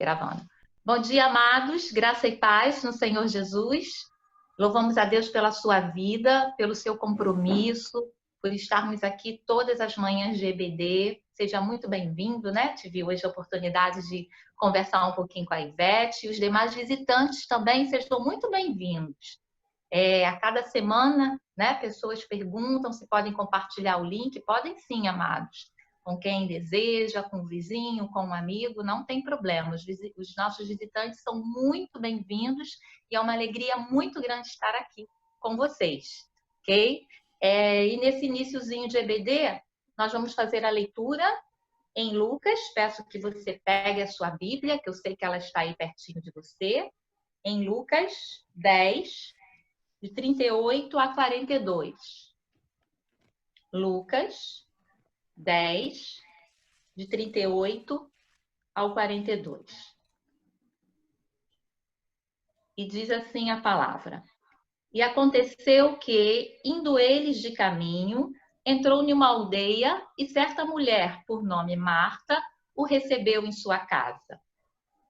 Gravando. Bom dia, amados, graça e paz no Senhor Jesus. Louvamos a Deus pela sua vida, pelo seu compromisso, por estarmos aqui todas as manhãs de EBD. Seja muito bem-vindo, né? Tive hoje a oportunidade de conversar um pouquinho com a Ivete e os demais visitantes também sejam muito bem-vindos. A cada semana, né, pessoas perguntam se podem compartilhar o link. Podem sim, amados. Com quem deseja, com o vizinho, com um amigo, não tem problema. Os nossos visitantes são muito bem-vindos e é uma alegria muito grande estar aqui com vocês, ok? E nesse iniciozinho de EBD, nós vamos fazer a leitura em Lucas. Peço que você pegue a sua Bíblia, que eu sei que ela está aí pertinho de você, em Lucas 10, de 38 a 42. Lucas 10, de 38 ao 42. E diz assim a palavra: E aconteceu que, indo eles de caminho, entrou numa aldeia e certa mulher, por nome Marta, o recebeu em sua casa.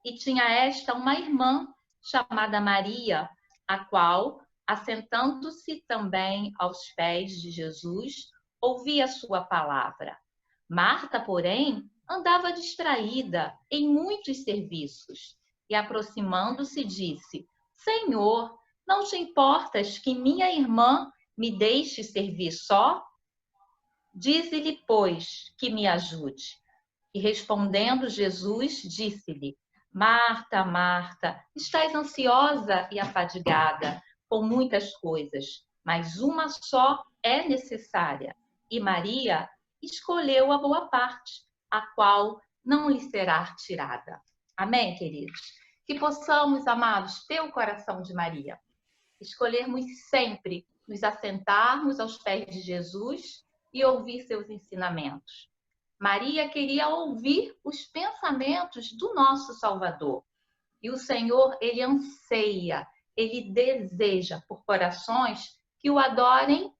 E tinha esta uma irmã chamada Maria, a qual, assentando-se também aos pés de Jesus, ouvia sua palavra. Marta, porém, andava distraída em muitos serviços e, aproximando-se, disse: Senhor, não te importas que minha irmã me deixe servir só? Dize-lhe, pois, que me ajude. E respondendo Jesus, disse-lhe: Marta, Marta, estás ansiosa e afadigada com muitas coisas, mas uma só é necessária. E Maria escolheu a boa parte, a qual não lhe será tirada. Amém, queridos? Que possamos, amados, ter o coração de Maria. Escolhermos sempre nos assentarmos aos pés de Jesus e ouvir seus ensinamentos. Maria queria ouvir os pensamentos do nosso Salvador. E o Senhor, Ele anseia, Ele deseja por corações que o adorem,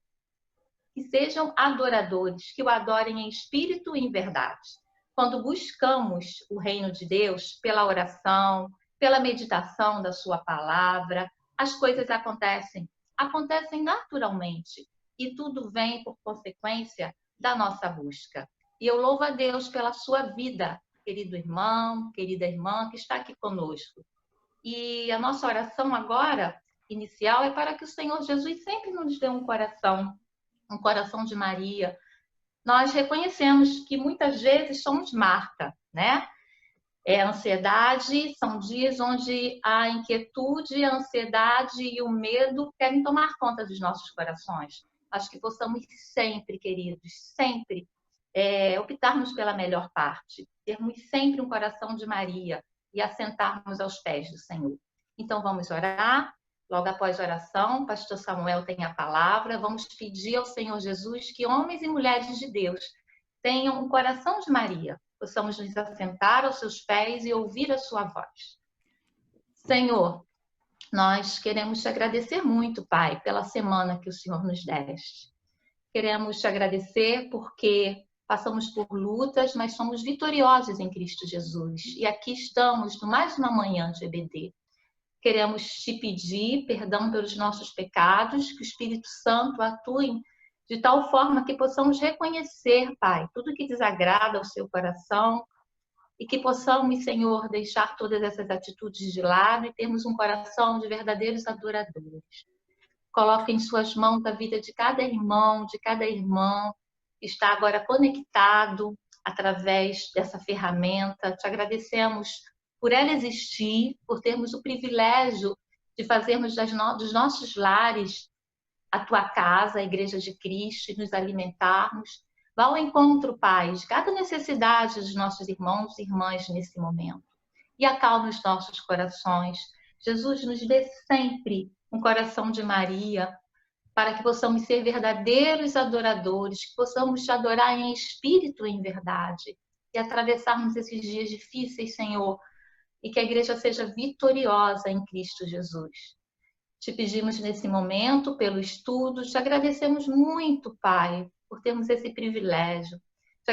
que sejam adoradores, que o adorem em espírito e em verdade. Quando buscamos o reino de Deus pela oração, pela meditação da sua palavra, as coisas acontecem naturalmente. E tudo vem por consequência da nossa busca. E eu louvo a Deus pela sua vida, querido irmão, querida irmã que está aqui conosco. E a nossa oração agora, inicial, é para que o Senhor Jesus sempre nos dê um coração de Maria. Nós reconhecemos que muitas vezes somos Marta, né? A ansiedade são dias onde a inquietude, a ansiedade e o medo querem tomar conta dos nossos corações. Acho que possamos sempre, queridos, sempre optarmos pela melhor parte, termos sempre um coração de Maria e assentarmos aos pés do Senhor. Então vamos orar. Logo após a oração, o pastor Samuel tem a palavra. Vamos pedir ao Senhor Jesus que homens e mulheres de Deus tenham um coração de Maria, possamos nos assentar aos seus pés e ouvir a sua voz. Senhor, nós queremos te agradecer muito, Pai, pela semana que o Senhor nos deste. Queremos te agradecer porque passamos por lutas, mas somos vitoriosos em Cristo Jesus. E aqui estamos, no mais uma manhã de EBD. Queremos te pedir perdão pelos nossos pecados, que o Espírito Santo atue de tal forma que possamos reconhecer, Pai, tudo que desagrada ao seu coração e que possamos, Senhor, deixar todas essas atitudes de lado e termos um coração de verdadeiros adoradores. Coloque em suas mãos a vida de cada irmão, de cada irmã que está agora conectado através dessa ferramenta. Te agradecemos por ela existir, por termos o privilégio de fazermos dos nossos lares a tua casa, a Igreja de Cristo, e nos alimentarmos. Vá ao encontro, Pai, de cada necessidade dos nossos irmãos e irmãs nesse momento. E acalme os nossos corações. Jesus, nos dê sempre um coração de Maria, para que possamos ser verdadeiros adoradores, que possamos te adorar em espírito e em verdade, e atravessarmos esses dias difíceis, Senhor, e que a igreja seja vitoriosa em Cristo Jesus. Te pedimos nesse momento pelo estudo, te agradecemos muito, Pai, por termos esse privilégio. Te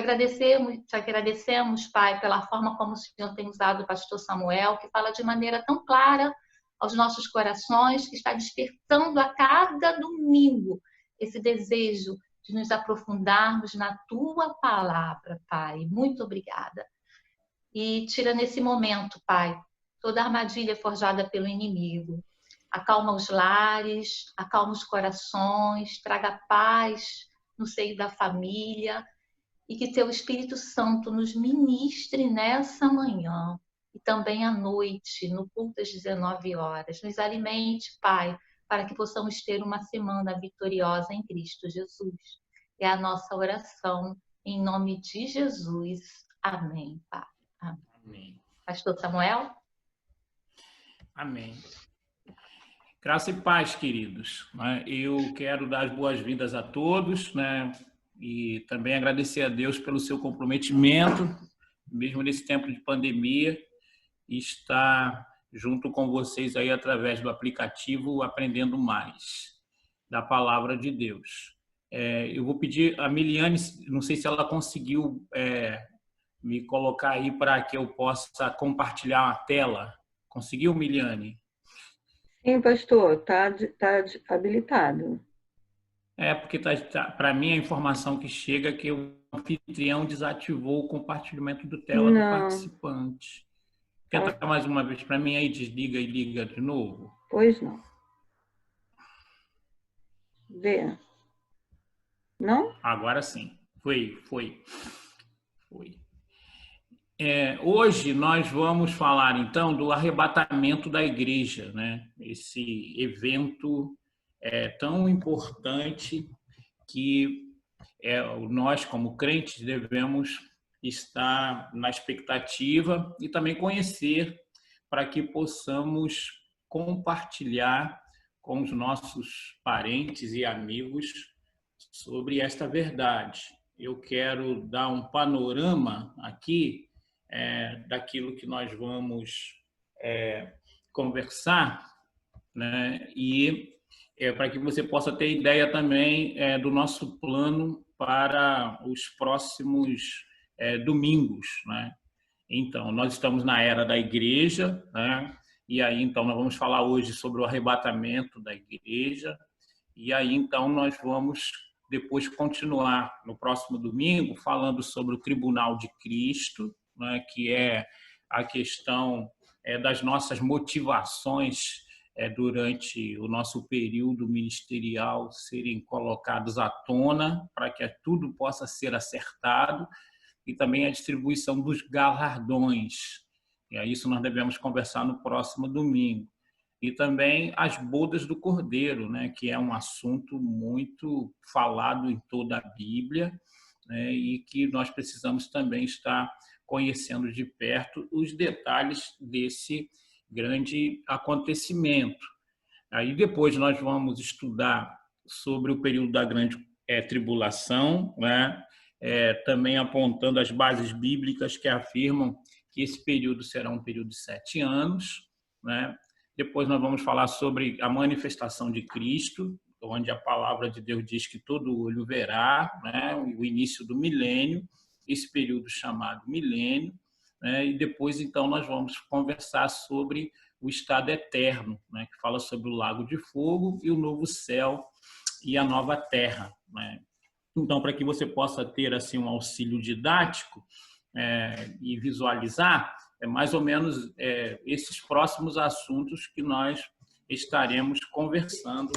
agradecemos, Pai, pela forma como o Senhor tem usado o pastor Samuel, que fala de maneira tão clara aos nossos corações, que está despertando a cada domingo esse desejo de nos aprofundarmos na Tua palavra, Pai. Muito obrigada. E tira nesse momento, Pai, toda armadilha forjada pelo inimigo. Acalma os lares, acalma os corações, traga paz no seio da família, e que Teu Espírito Santo nos ministre nessa manhã e também à noite, no culto às 19 horas. Nos alimente, Pai, para que possamos ter uma semana vitoriosa em Cristo Jesus. É a nossa oração, em nome de Jesus. Amém, Pai. Amém. Pastor Samuel? Amém. Graça e paz, queridos. Eu quero dar as boas-vindas a todos, né? E também agradecer a Deus pelo seu comprometimento, mesmo nesse tempo de pandemia, e estar junto com vocês aí através do aplicativo Aprendendo Mais da Palavra de Deus. Eu vou pedir a Miliane, não sei se ela conseguiu me colocar aí para que eu possa compartilhar a tela. Conseguiu, Miliane? Sim, pastor, tá habilitado. Porque para mim a informação que chega é que o anfitrião desativou o compartilhamento do tela do participante. Quer dar mais uma vez para mim aí, desliga e liga de novo? Pois não. Vê. Não? Agora sim. Foi. Hoje nós vamos falar então do arrebatamento da igreja, né? Esse evento tão importante que nós, como crentes, devemos estar na expectativa e também conhecer para que possamos compartilhar com os nossos parentes e amigos sobre esta verdade. Eu quero dar um panorama aqui daquilo que nós vamos conversar, né? E para que você possa ter ideia também do nosso plano para os próximos domingos, né? Então, nós estamos na era da igreja, né? E aí, então, nós vamos falar hoje sobre o arrebatamento da igreja, e aí, então, nós vamos depois continuar no próximo domingo falando sobre o tribunal de Cristo, né? Que é a questão das nossas motivações durante o nosso período ministerial serem colocados à tona para que tudo possa ser acertado, e também a distribuição dos galardões. E isso nós devemos conversar no próximo domingo. E também as bodas do Cordeiro, né, que é um assunto muito falado em toda a Bíblia, né, e que nós precisamos também estar conhecendo de perto os detalhes desse grande acontecimento. Aí depois nós vamos estudar sobre o período da grande tribulação, né? Também apontando as bases bíblicas que afirmam que esse período será um período de 7 anos, né? Depois nós vamos falar sobre a manifestação de Cristo, onde a palavra de Deus diz que todo olho verá, né? O início do milênio, esse período chamado milênio, né? E depois, então, nós vamos conversar sobre o estado eterno, né? Que fala sobre o lago de fogo e o novo céu e a nova terra, né? Então, para que você possa ter assim um auxílio didático e visualizar, mais ou menos esses próximos assuntos que nós estaremos conversando,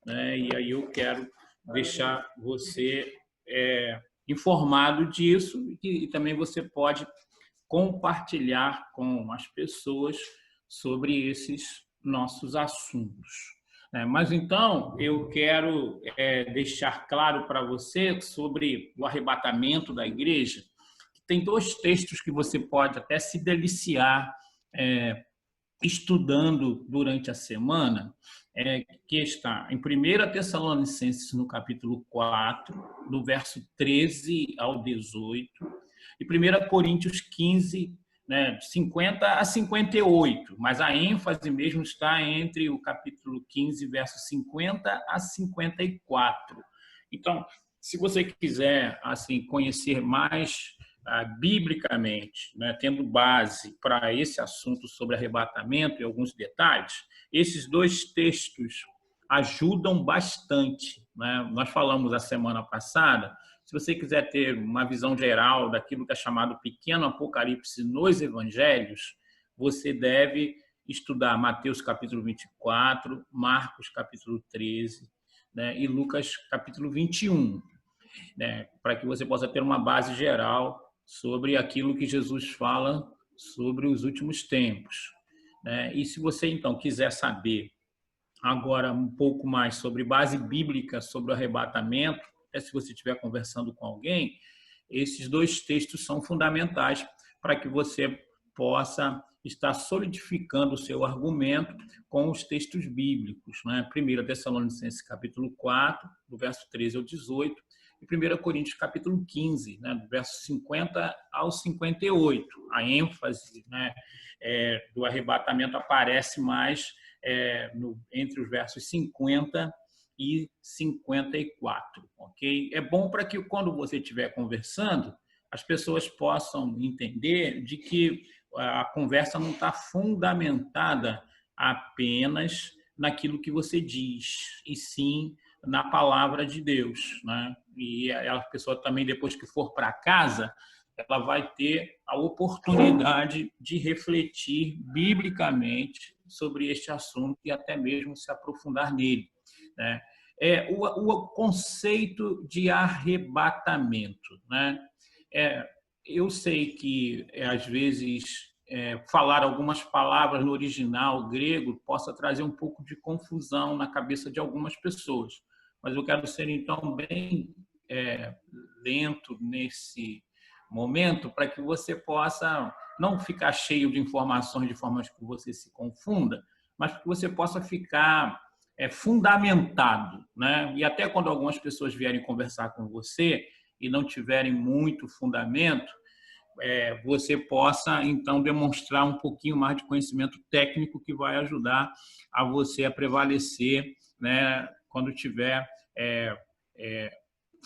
né? E aí eu quero deixar você informado disso, e também você pode compartilhar com as pessoas sobre esses nossos assuntos. Mas então eu quero deixar claro para você sobre o arrebatamento da igreja. Tem 2 textos que você pode até se deliciar estudando durante a semana, que está em 1 Tessalonicenses, no capítulo 4, do verso 13 ao 18, e 1 Coríntios 15, né, de 50 a 58, mas a ênfase mesmo está entre o capítulo 15, verso 50 a 54. Então, Se você quiser assim conhecer mais biblicamente, né, tendo base para esse assunto sobre arrebatamento e alguns detalhes, esses dois textos ajudam bastante, né? Nós falamos a semana passada, se você quiser ter uma visão geral daquilo que é chamado pequeno Apocalipse nos evangelhos, você deve estudar Mateus capítulo 24, Marcos capítulo 13, né, e Lucas capítulo 21, né, para que você possa ter uma base geral sobre aquilo que Jesus fala sobre os últimos tempos, né? E se você então quiser saber agora um pouco mais sobre base bíblica sobre o arrebatamento, se você estiver conversando com alguém, esses dois textos são fundamentais para que você possa estar solidificando o seu argumento com os textos bíblicos, né? 1 Tessalonicenses capítulo 4, do verso 13 ao 18, e 1 Coríntios capítulo 15, né? Do verso 50 ao 58. A ênfase, né, do arrebatamento aparece mais entre os versos 50 e 54, ok? É bom para que quando você estiver conversando, as pessoas possam entender de que a conversa não está fundamentada apenas naquilo que você diz, e sim na palavra de Deus, né? E a pessoa também, depois que for para casa, ela vai ter a oportunidade de refletir biblicamente sobre este assunto e até mesmo se aprofundar nele, né? O conceito de arrebatamento, né? Eu sei que, às vezes, falar algumas palavras no original grego possa trazer um pouco de confusão na cabeça de algumas pessoas, mas eu quero ser, então, bem lento nesse momento para que você possa não ficar cheio de informações de forma que você se confunda, mas que você possa ficar fundamentado, né? E até quando algumas pessoas vierem conversar com você e não tiverem muito fundamento, você possa, então, demonstrar um pouquinho mais de conhecimento técnico que vai ajudar a você a prevalecer, né, quando estiver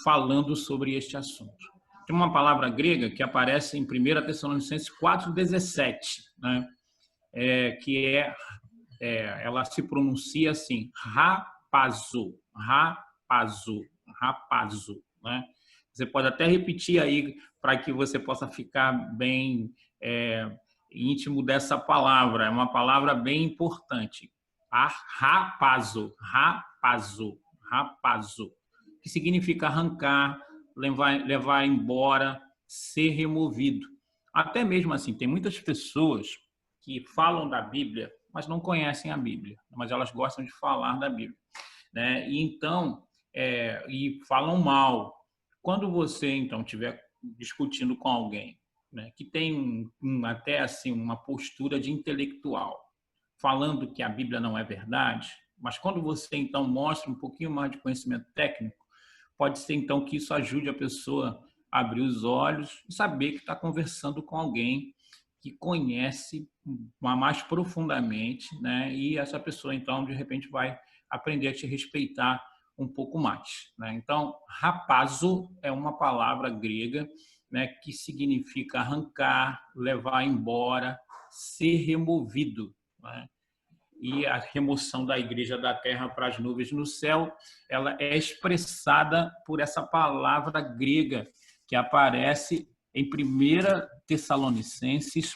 falando sobre este assunto. Tem uma palavra grega que aparece em 1 Tessalonicenses 4,17, né, que ela se pronuncia assim, rapazo, rapazo, rapazo, né? Você pode até repetir aí para que você possa ficar bem íntimo dessa palavra. É uma palavra bem importante. Rapazo, rapazo, rapazo, que significa arrancar, levar embora, ser removido. Até mesmo assim, tem muitas pessoas que falam da Bíblia, mas não conhecem a Bíblia, mas elas gostam de falar da Bíblia, né? E então, e falam mal. Quando você, então, estiver discutindo com alguém, né, que tem até assim uma postura de intelectual, falando que a Bíblia não é verdade, mas quando você, então, mostra um pouquinho mais de conhecimento técnico, pode ser, então, que isso ajude a pessoa a abrir os olhos e saber que está conversando com alguém que conhece mais profundamente, né? E essa pessoa, então, de repente, vai aprender a te respeitar um pouco mais, né? Então, rapazo é uma palavra grega, né, que significa arrancar, levar embora, ser removido, né? E a remoção da igreja da terra para as nuvens no céu, ela é expressada por essa palavra grega que aparece em 1 Tessalonicenses,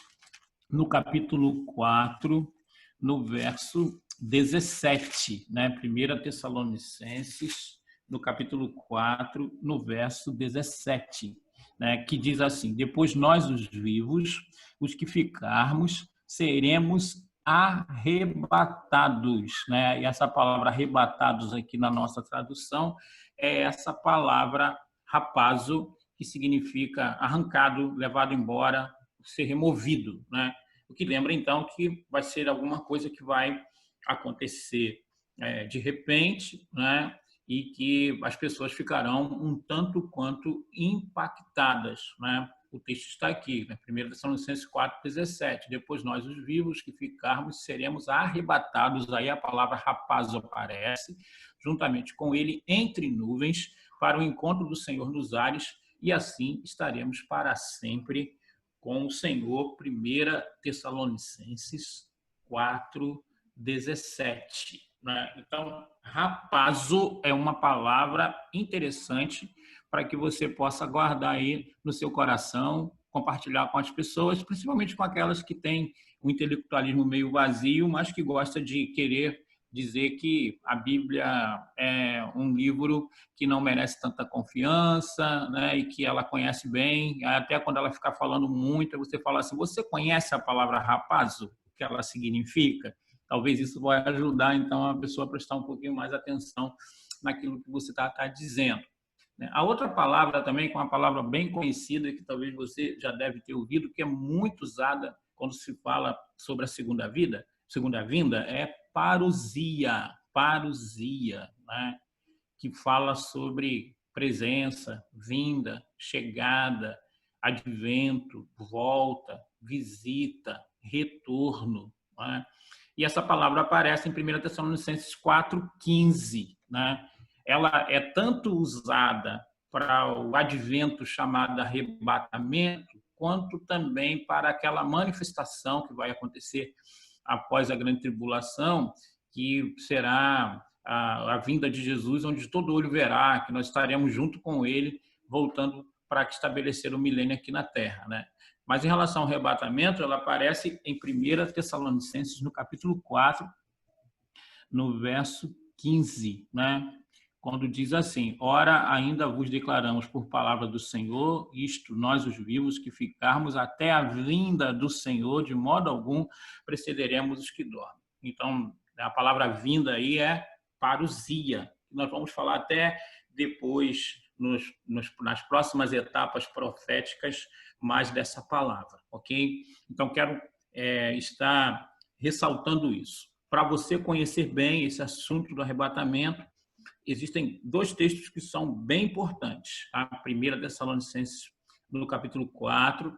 no capítulo 4, no verso 17, né? 1 Tessalonicenses, no capítulo 4, no verso 17, né? Que diz assim: depois nós, os vivos, os que ficarmos, seremos arrebatados, né? E essa palavra arrebatados aqui na nossa tradução é essa palavra rapazo, que significa arrancado, levado embora, ser removido, né? O que lembra, então, que vai ser alguma coisa que vai acontecer de repente, né? E que as pessoas ficarão um tanto quanto impactadas, né? O texto está aqui, né? 1 Tessalonicenses 4,17. Depois nós, os vivos que ficarmos, seremos arrebatados. Aí a palavra rapazo aparece, juntamente com ele, entre nuvens, para o encontro do Senhor nos ares, e assim estaremos para sempre com o Senhor. 1 Tessalonicenses 4:17. Né? Então, rapazo é uma palavra interessante para que você possa guardar aí no seu coração, compartilhar com as pessoas, principalmente com aquelas que têm um intelectualismo meio vazio, mas que gosta de querer dizer que a Bíblia é um livro que não merece tanta confiança, né, e que ela conhece bem. Até quando ela ficar falando muito, você fala assim: você conhece a palavra rapazo? O que ela significa? Talvez isso vai ajudar, então, a pessoa a prestar um pouquinho mais atenção naquilo que você está dizendo. A outra palavra também, que é uma palavra bem conhecida, que talvez você já deve ter ouvido, que é muito usada quando se fala sobre a segunda vinda, é parousia, né? Que fala sobre presença, vinda, chegada, advento, volta, visita, retorno, né? E essa palavra aparece em 1 Tessalonicenses 4:15, né? Ela é tanto usada para o advento chamado arrebatamento, quanto também para aquela manifestação que vai acontecer após a grande tribulação, que será a vinda de Jesus, onde todo olho verá, que nós estaremos junto com ele, voltando para estabelecer o milênio aqui na Terra, né? Mas em relação ao arrebatamento, ela aparece em 1 Tessalonicenses, no capítulo 4, no verso 15, né? Quando diz assim: ora, ainda vos declaramos por palavra do Senhor, isto, nós os vivos, que ficarmos até a vinda do Senhor, de modo algum precederemos os que dormem. Então, a palavra vinda aí é parousia. Nós vamos falar até depois, nas próximas etapas proféticas, mais dessa palavra, ok? Então, quero estar ressaltando isso. Para você conhecer bem esse assunto do arrebatamento, existem dois textos que são bem importantes. A 1 Tessalonicenses, no capítulo 4,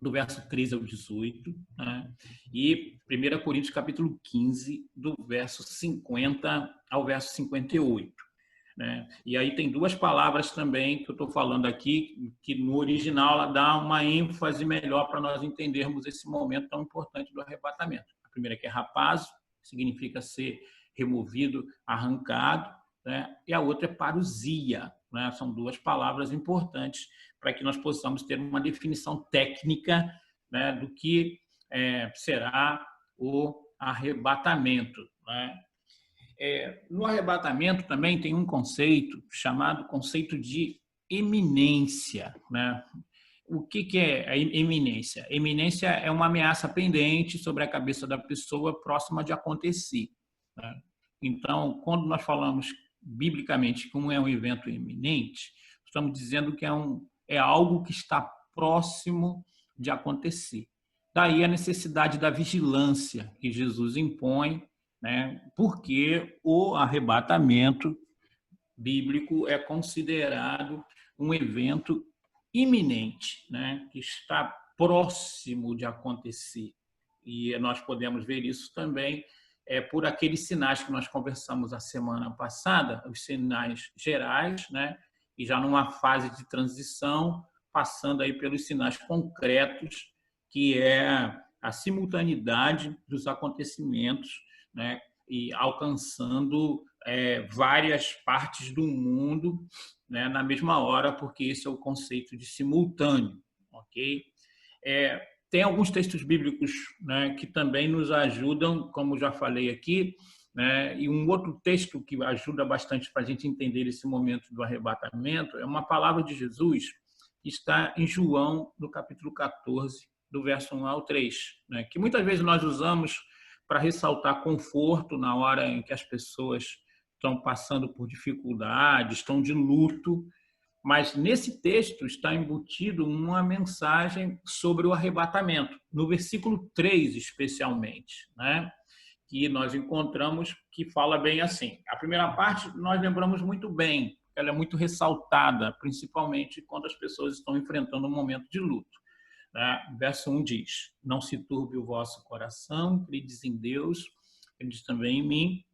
do verso 13 ao 18, né? E 1 Coríntios, capítulo 15, do verso 50 ao verso 58. Né? E aí tem duas palavras também que eu estou falando aqui, que no original ela dá uma ênfase melhor para nós entendermos esse momento tão importante do arrebatamento. A primeira que é rapazo, significa ser removido, arrancado, né? E a outra é parousia, né? São duas palavras importantes para que nós possamos ter uma definição técnica, né, do que será o arrebatamento, né? No arrebatamento também tem um conceito chamado conceito de eminência, né? O que é a eminência? Eminência é uma ameaça pendente sobre a cabeça da pessoa próxima de acontecer, né? Então, quando nós falamos biblicamente que é um evento eminente, estamos dizendo que é algo que está próximo de acontecer. Daí a necessidade da vigilância que Jesus impõe, né? Porque o arrebatamento bíblico é considerado um evento iminente, né? Que está próximo de acontecer. E nós podemos ver isso também por aqueles sinais que nós conversamos a semana passada, os sinais gerais, né? E já numa fase de transição, passando aí pelos sinais concretos, que é a simultaneidade dos acontecimentos, né? E alcançando várias partes do mundo, né, na mesma hora, porque esse é o conceito de simultâneo, ok? Tem alguns textos bíblicos, né, que também nos ajudam, como já falei aqui, né, e um outro texto que ajuda bastante para a gente entender esse momento do arrebatamento é uma palavra de Jesus que está em João, no capítulo 14, do verso 1 ao 3, né, que muitas vezes nós usamos para ressaltar conforto na hora em que as pessoas estão passando por dificuldades, estão de luto, mas nesse texto está embutido uma mensagem sobre o arrebatamento, no versículo 3 especialmente, né? Que nós encontramos, que fala bem assim. A primeira parte nós lembramos muito bem, ela é muito ressaltada, principalmente quando as pessoas estão enfrentando um momento de luto. Verso 1 diz: não se turbe o vosso coração, credes em Deus, credes também em mim.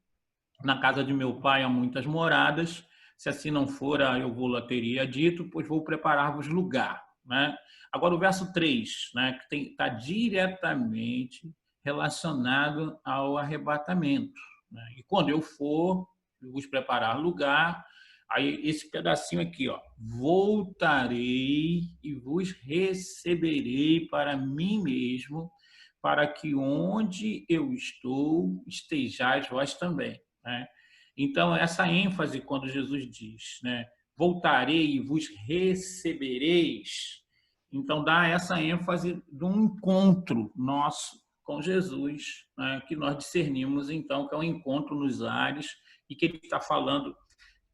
Na casa de meu pai há muitas moradas, Se assim não for, eu vou-la teria dito, pois vou preparar-vos lugar. Né? Agora, o verso 3, né, que está diretamente relacionado ao arrebatamento. Né? E quando eu for vos preparar lugar, aí esse pedacinho aqui, ó, voltarei e vos receberei para mim mesmo, para que onde eu estou estejais vós também. Né? Então, essa ênfase quando Jesus diz, né, voltarei e vos recebereis, então dá essa ênfase de um encontro nosso com Jesus, né, que nós discernimos então que é um encontro nos ares e que ele está falando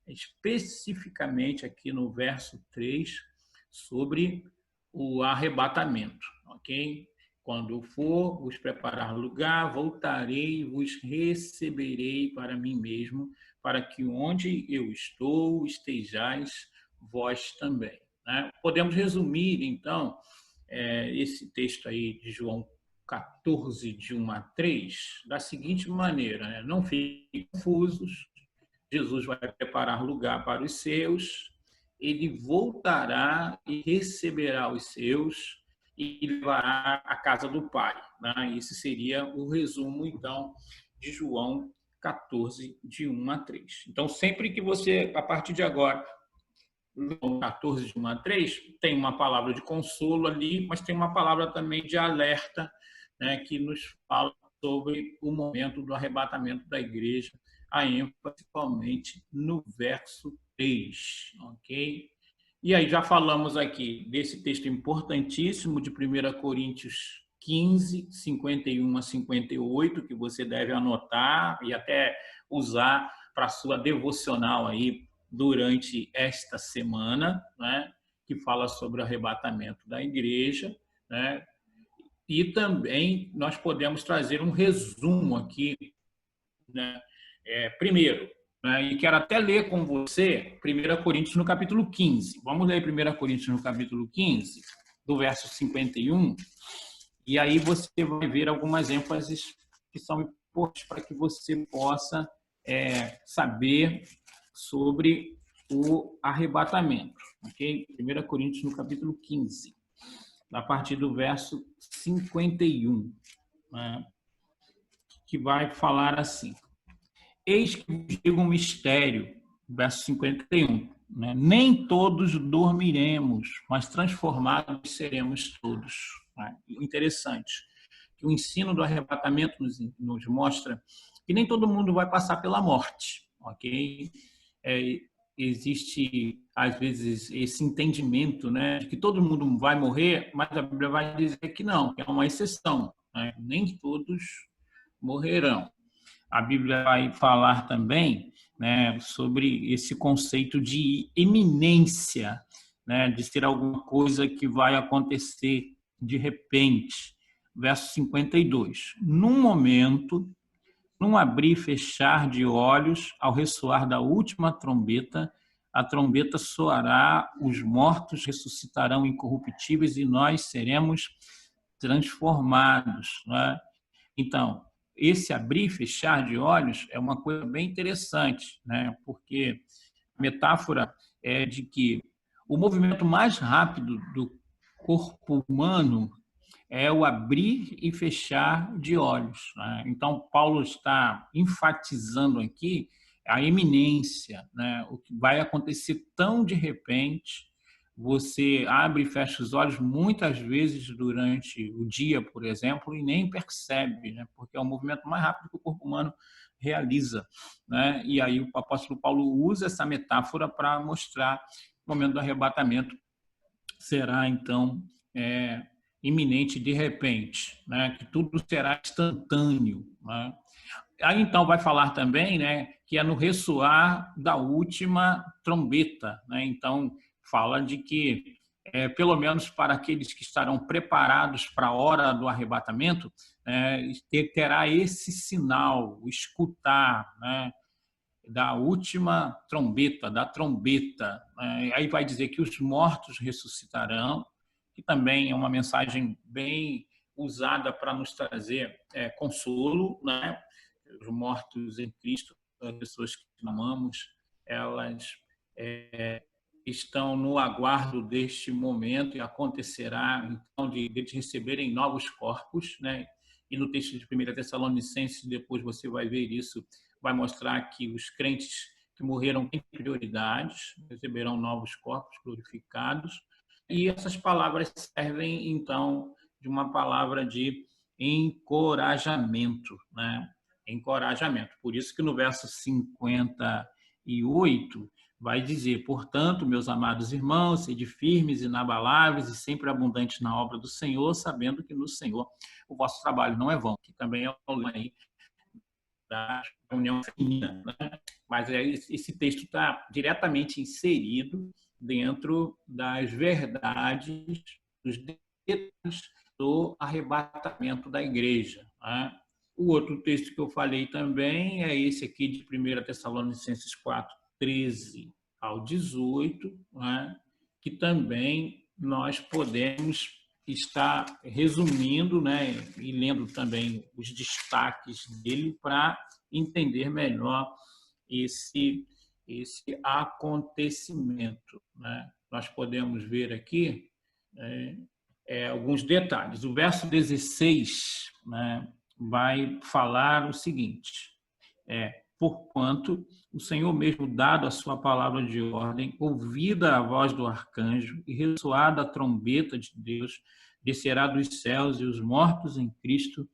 especificamente aqui no verso 3 sobre o arrebatamento, ok? Quando eu for vos preparar lugar, voltarei e vos receberei para mim mesmo, para que onde eu estou estejais vós também. Né? Podemos resumir, então, esse texto aí de João 14, de 1 a 3, da seguinte maneira, né? Não fiquem confusos, Jesus vai preparar lugar para os seus, ele voltará e receberá os seus e levará à casa do Pai. Né? Esse seria o resumo, então, de João 14, de 1 a 3. Então, sempre que você, a partir de agora, João 14, de 1 a 3, tem uma palavra de consolo ali, mas tem uma palavra também de alerta, né, que nos fala sobre o momento do arrebatamento da igreja, a ênfase principalmente no verso 3, ok? E aí já falamos aqui desse texto importantíssimo de 1 Coríntios 15, 51 a 58, que você deve anotar e até usar para a sua devocional aí durante esta semana, né? Que fala sobre o arrebatamento da igreja, né? E também nós podemos trazer um resumo aqui, né? Primeiro, né? E quero até ler com você 1 Coríntios no capítulo 15. Vamos ler 1 Coríntios no capítulo 15, do verso 51, e aí você vai ver algumas ênfases que são importantes para que você possa saber sobre o arrebatamento. Ok? 1 Coríntios no capítulo 15, a partir do verso 51, né? Que vai falar assim: Eis que vos digo um mistério, verso 51, né? Nem todos dormiremos, mas transformados seremos todos. Né? Interessante que o ensino do arrebatamento nos mostra que nem todo mundo vai passar pela morte, ok? Existe, às vezes, esse entendimento, né, de que todo mundo vai morrer, mas a Bíblia vai dizer que não, que é uma exceção. Né? Nem todos morrerão. A Bíblia vai falar também, né, sobre esse conceito de iminência, né, de ser alguma coisa que vai acontecer de repente. Verso 52. Num momento, num abrir e fechar de olhos, ao ressoar da última trombeta, a trombeta soará, os mortos ressuscitarão incorruptíveis e nós seremos transformados. Né? Então, esse abrir e fechar de olhos é uma coisa bem interessante, né? Porque a metáfora é de que o movimento mais rápido do corpo humano é o abrir e fechar de olhos. Né? Então, Paulo está enfatizando aqui a iminência, né? O que vai acontecer tão de repente. Você abre e fecha os olhos muitas vezes durante o dia, por exemplo, e nem percebe, né? Porque é o movimento mais rápido que o corpo humano realiza. Né? E aí o apóstolo Paulo usa essa metáfora para mostrar que o momento do arrebatamento será, então, iminente de repente, né? Que tudo será instantâneo. Né? Aí, então, vai falar também, né, que é no ressoar da última trombeta. Né? Então, fala de que, pelo menos para aqueles que estarão preparados para a hora do arrebatamento, terá esse sinal, o escutar, né, da última trombeta, da trombeta. Aí vai dizer que os mortos ressuscitarão, que também é uma mensagem bem usada para nos trazer consolo, né? Os mortos em Cristo, as pessoas que amamos, elas estão no aguardo deste momento e acontecerá, então, de eles receberem novos corpos, né? E no texto de 1 Tessalonicenses, depois você vai ver isso, vai mostrar que os crentes que morreram têm prioridades, receberão novos corpos glorificados. E essas palavras servem, então, de uma palavra de encorajamento, né? Encorajamento. Por isso que no verso 58 vai dizer: portanto, meus amados irmãos, sede firmes, inabaláveis e sempre abundantes na obra do Senhor, sabendo que no Senhor o vosso trabalho não é vão, que também é o lema aí da União Feminina, né? Mas esse texto está diretamente inserido dentro das verdades, dos detalhes do arrebatamento da igreja, né? O outro texto que eu falei também é esse aqui de 1 Tessalonicenses 4, 13 ao 18, né? Que também nós podemos estar resumindo, né? E lendo também os destaques dele para entender melhor esse acontecimento, né? Nós podemos ver aqui alguns detalhes. O verso 16, né, vai falar o seguinte: porquanto o Senhor mesmo, dado a sua palavra de ordem, ouvida a voz do arcanjo e ressoada a trombeta de Deus, descerá dos céus e os mortos em Cristo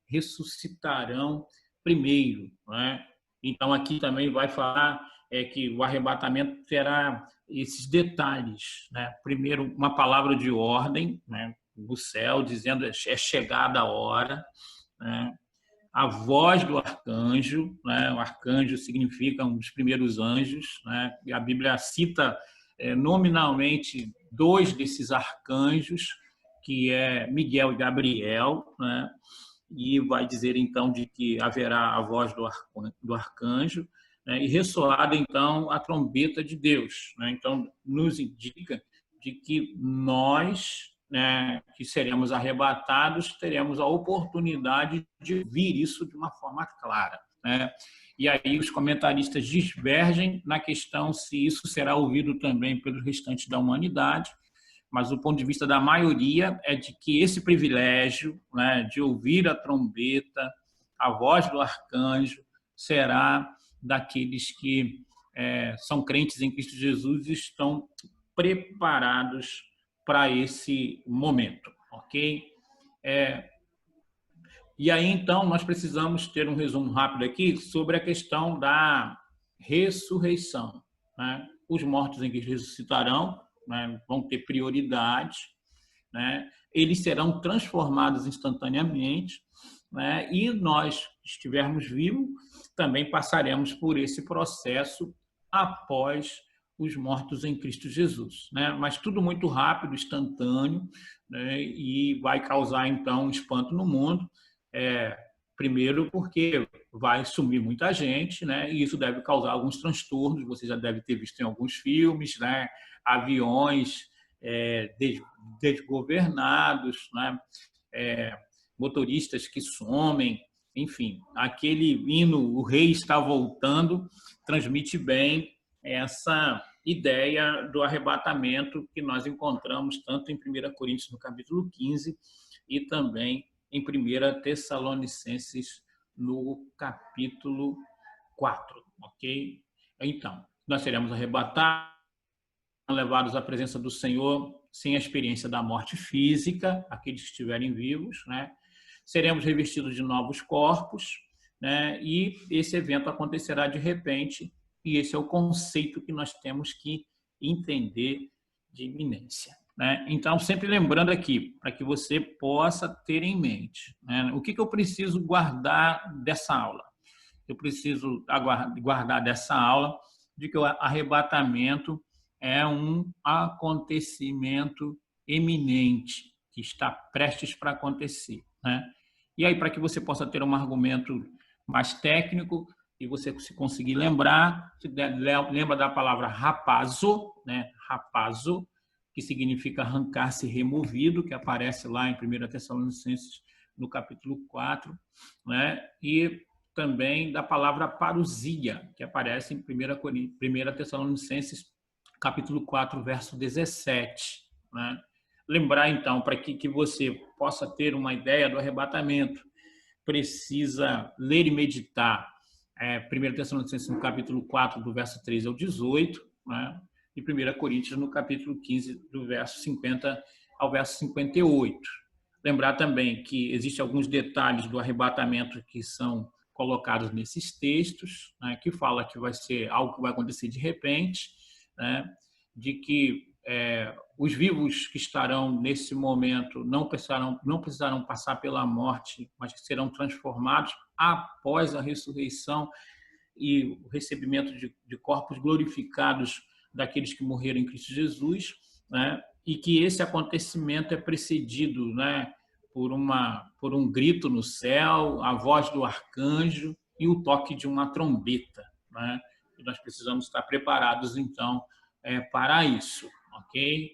ressuscitarão primeiro, né? Então aqui também vai falar que o arrebatamento terá esses detalhes, né? Primeiro, uma palavra de ordem, né, do céu dizendo: é chegada a hora, né? A voz do arcanjo, né? O arcanjo significa um dos primeiros anjos, né? E a Bíblia cita nominalmente dois desses arcanjos, que é Miguel e Gabriel, né? E vai dizer então de que haverá a voz do arcanjo, né? E ressoada então a trombeta de Deus, né? Então nos indica de que nós, né, que seremos arrebatados, teremos a oportunidade de ouvir isso de uma forma clara, né? E aí os comentaristas divergem na questão se isso será ouvido também pelos restantes da humanidade, mas o ponto de vista da maioria é de que esse privilégio, né, de ouvir a trombeta, a voz do arcanjo, será daqueles que são crentes em Cristo Jesus e estão preparados para esse momento, ok? E aí, então, nós precisamos ter um resumo rápido aqui sobre a questão da ressurreição, né? Os mortos em Cristo ressuscitarão, né? Vão ter prioridade, né? Eles serão transformados instantaneamente, né? E nós, que estivermos vivos, também passaremos por esse processo após os mortos em Cristo Jesus, né? Mas tudo muito rápido, instantâneo, né? E vai causar, então, um espanto no mundo. Primeiro porque vai sumir muita gente, né? E isso deve causar alguns transtornos, você já deve ter visto em alguns filmes, né? Aviões desgovernados, né? Motoristas que somem, enfim, aquele hino "O Rei está voltando" transmite bem essa ideia do arrebatamento que nós encontramos tanto em 1 Coríntios, no capítulo 15, e também em 1 Tessalonicenses, no capítulo 4, ok? Então, nós seremos arrebatados, levados à presença do Senhor sem a experiência da morte física, aqueles que estiverem vivos, né? Seremos revestidos de novos corpos, né? E esse evento acontecerá de repente, e esse é o conceito que nós temos que entender de iminência, né? Então, sempre lembrando aqui, para que você possa ter em mente, né? O que eu preciso guardar dessa aula? Eu preciso guardar dessa aula de que o arrebatamento é um acontecimento eminente, que está prestes para acontecer, né? E aí, para que você possa ter um argumento mais técnico e você se conseguir lembrar, lembra da palavra rapazo, né? Rapazo, que significa arrancar-se, removido, que aparece lá em 1 Tessalonicenses, no capítulo 4, né? E também da palavra parousia, que aparece em 1 Tessalonicenses capítulo 4, verso 17. Né? Lembrar, então, para que você possa ter uma ideia do arrebatamento, precisa ler e meditar 1 Tessalonicenses no capítulo 4, do verso 13 ao 18, né? E 1 Coríntios no capítulo 15, do verso 50 ao verso 58. Lembrar também que existem alguns detalhes do arrebatamento que são colocados nesses textos, né? Que fala que vai ser algo que vai acontecer de repente, né? De que os vivos que estarão nesse momento não precisarão passar pela morte, mas que serão transformados após a ressurreição e o recebimento de corpos glorificados daqueles que morreram em Cristo Jesus, né? E que esse acontecimento é precedido, né, por um grito no céu, a voz do arcanjo e o toque de uma trombeta, né? E nós precisamos estar preparados, então, para isso, ok?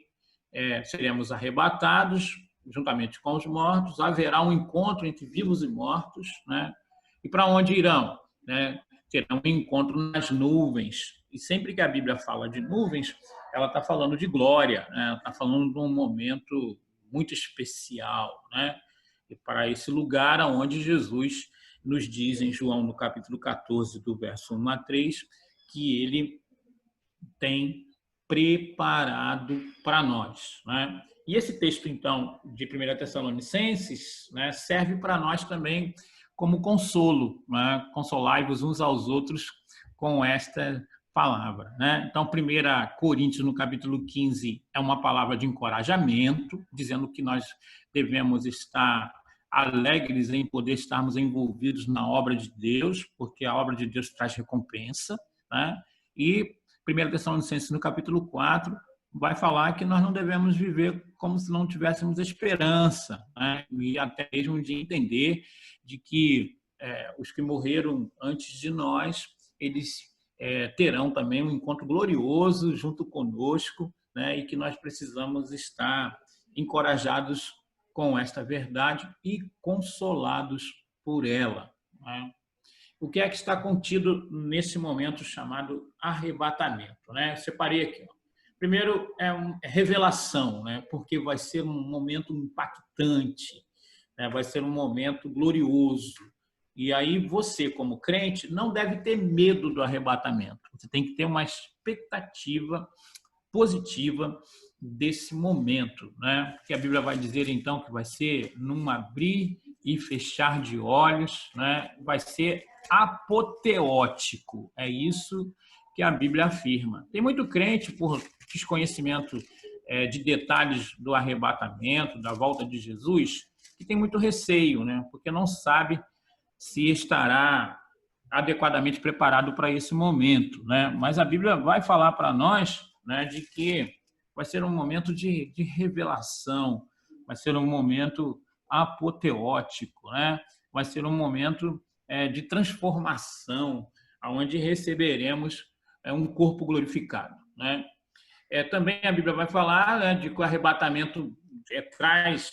Seremos arrebatados juntamente com os mortos, haverá um encontro entre vivos e mortos, né? E para onde irão? Né? Terão um encontro nas nuvens. E sempre que a Bíblia fala de nuvens, ela está falando de glória, né? Ela está falando de um momento muito especial, né? E para esse lugar onde Jesus nos diz em João, no capítulo 14, do verso 1 a 3, que ele tem preparado para nós, né? E esse texto, então, de 1 Tessalonicenses, né, serve para nós também como consolo, né? Consolai-vos uns aos outros com esta palavra, né? Então, 1 Coríntios, no capítulo 15, é uma palavra de encorajamento, dizendo que nós devemos estar alegres em poder estarmos envolvidos na obra de Deus, porque a obra de Deus traz recompensa, né? E 1 Tessalonicenses, no capítulo 4, vai falar que nós não devemos viver como se não tivéssemos esperança, né? E até mesmo de entender de que os que morreram antes de nós, eles terão também um encontro glorioso junto conosco, né? E que nós precisamos estar encorajados com esta verdade e consolados por ela, né? O que é que está contido nesse momento chamado arrebatamento, né? Eu separei aqui. Primeiro é revelação, né? Porque vai ser um momento impactante, né? Vai ser um momento glorioso. E aí você, como crente, não deve ter medo do arrebatamento. Você tem que ter uma expectativa positiva desse momento, né? Porque a Bíblia vai dizer então que vai ser num abrir e fechar de olhos, né? Vai ser apoteótico. É isso que a Bíblia afirma. Tem muito crente, por desconhecimento de detalhes do arrebatamento, da volta de Jesus, que tem muito receio, né? Porque não sabe se estará adequadamente preparado para esse momento, né? Mas a Bíblia vai falar para nós, né, de que vai ser um momento de revelação, vai ser um momento apoteótico, né? Vai ser um momento de transformação, onde receberemos um corpo glorificado, né? Também a Bíblia vai falar, né, de que o arrebatamento traz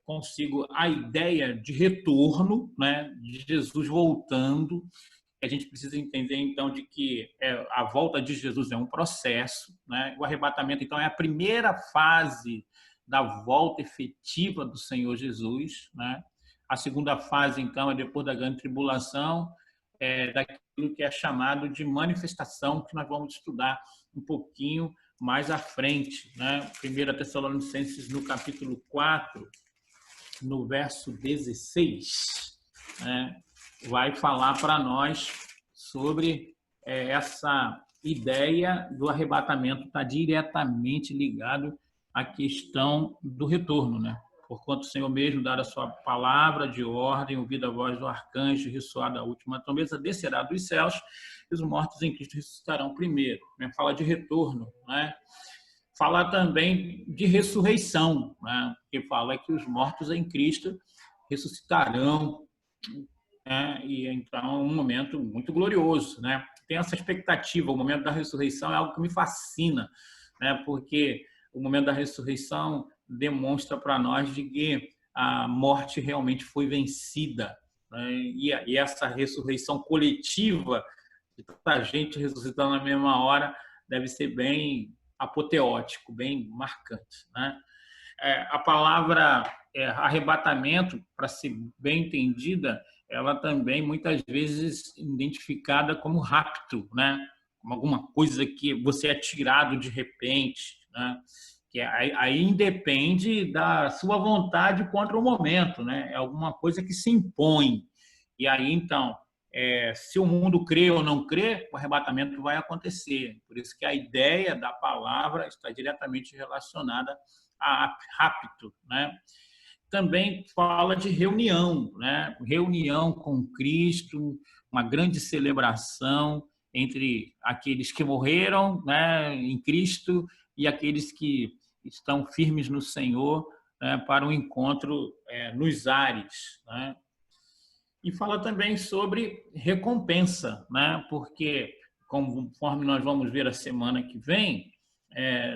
consigo a ideia de retorno, né, de Jesus voltando. A gente precisa entender, então, de que a volta de Jesus é um processo, né? O arrebatamento, então, é a primeira fase da volta efetiva do Senhor Jesus, né? A segunda fase, então, é depois da grande tribulação, daquilo que é chamado de manifestação, que nós vamos estudar um pouquinho mais à frente, né? 1 Tessalonicenses, no capítulo 4, no verso 16, né? Vai falar para nós sobre essa ideia do arrebatamento, está diretamente ligado à questão do retorno, né? Porquanto o Senhor mesmo, dada a sua palavra de ordem, ouvida a voz do arcanjo, ressoada a última trombeta, descerá dos céus, e os mortos em Cristo ressuscitarão primeiro, né? Fala de retorno, né? Fala também de ressurreição, né? Que fala que os mortos em Cristo ressuscitarão, e então é um momento muito glorioso, né? Tem essa expectativa, o momento da ressurreição é algo que me fascina, né? Porque o momento da ressurreição demonstra para nós de que a morte realmente foi vencida, né? E essa ressurreição coletiva, de tanta gente ressuscitando na mesma hora, deve ser bem apoteótico, bem marcante, né? A palavra arrebatamento, para ser bem entendida, ela também muitas vezes identificada como rapto, né? Como alguma coisa que você é tirado de repente, né? Que aí independe da sua vontade contra o momento, né? É alguma coisa que se impõe. E aí, então, se o mundo crê ou não crê, o arrebatamento vai acontecer. Por isso que a ideia da palavra está diretamente relacionada a rapto, né? Também fala de reunião, né? Reunião com Cristo, uma grande celebração entre aqueles que morreram, né, em Cristo e aqueles que estão firmes no Senhor, né, para um encontro nos ares, né? E fala também sobre recompensa, né? Porque, conforme nós vamos ver a semana que vem,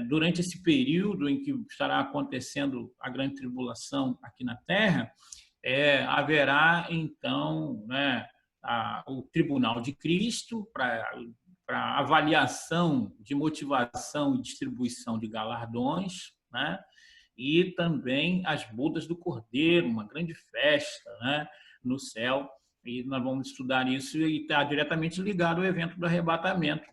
durante esse período em que estará acontecendo a grande tribulação aqui na Terra, haverá, então, né, o Tribunal de Cristo para avaliação de motivação e distribuição de galardões, né? E também as bodas do Cordeiro, uma grande festa, né, no céu. E nós vamos estudar isso e está diretamente ligado ao evento do arrebatamento,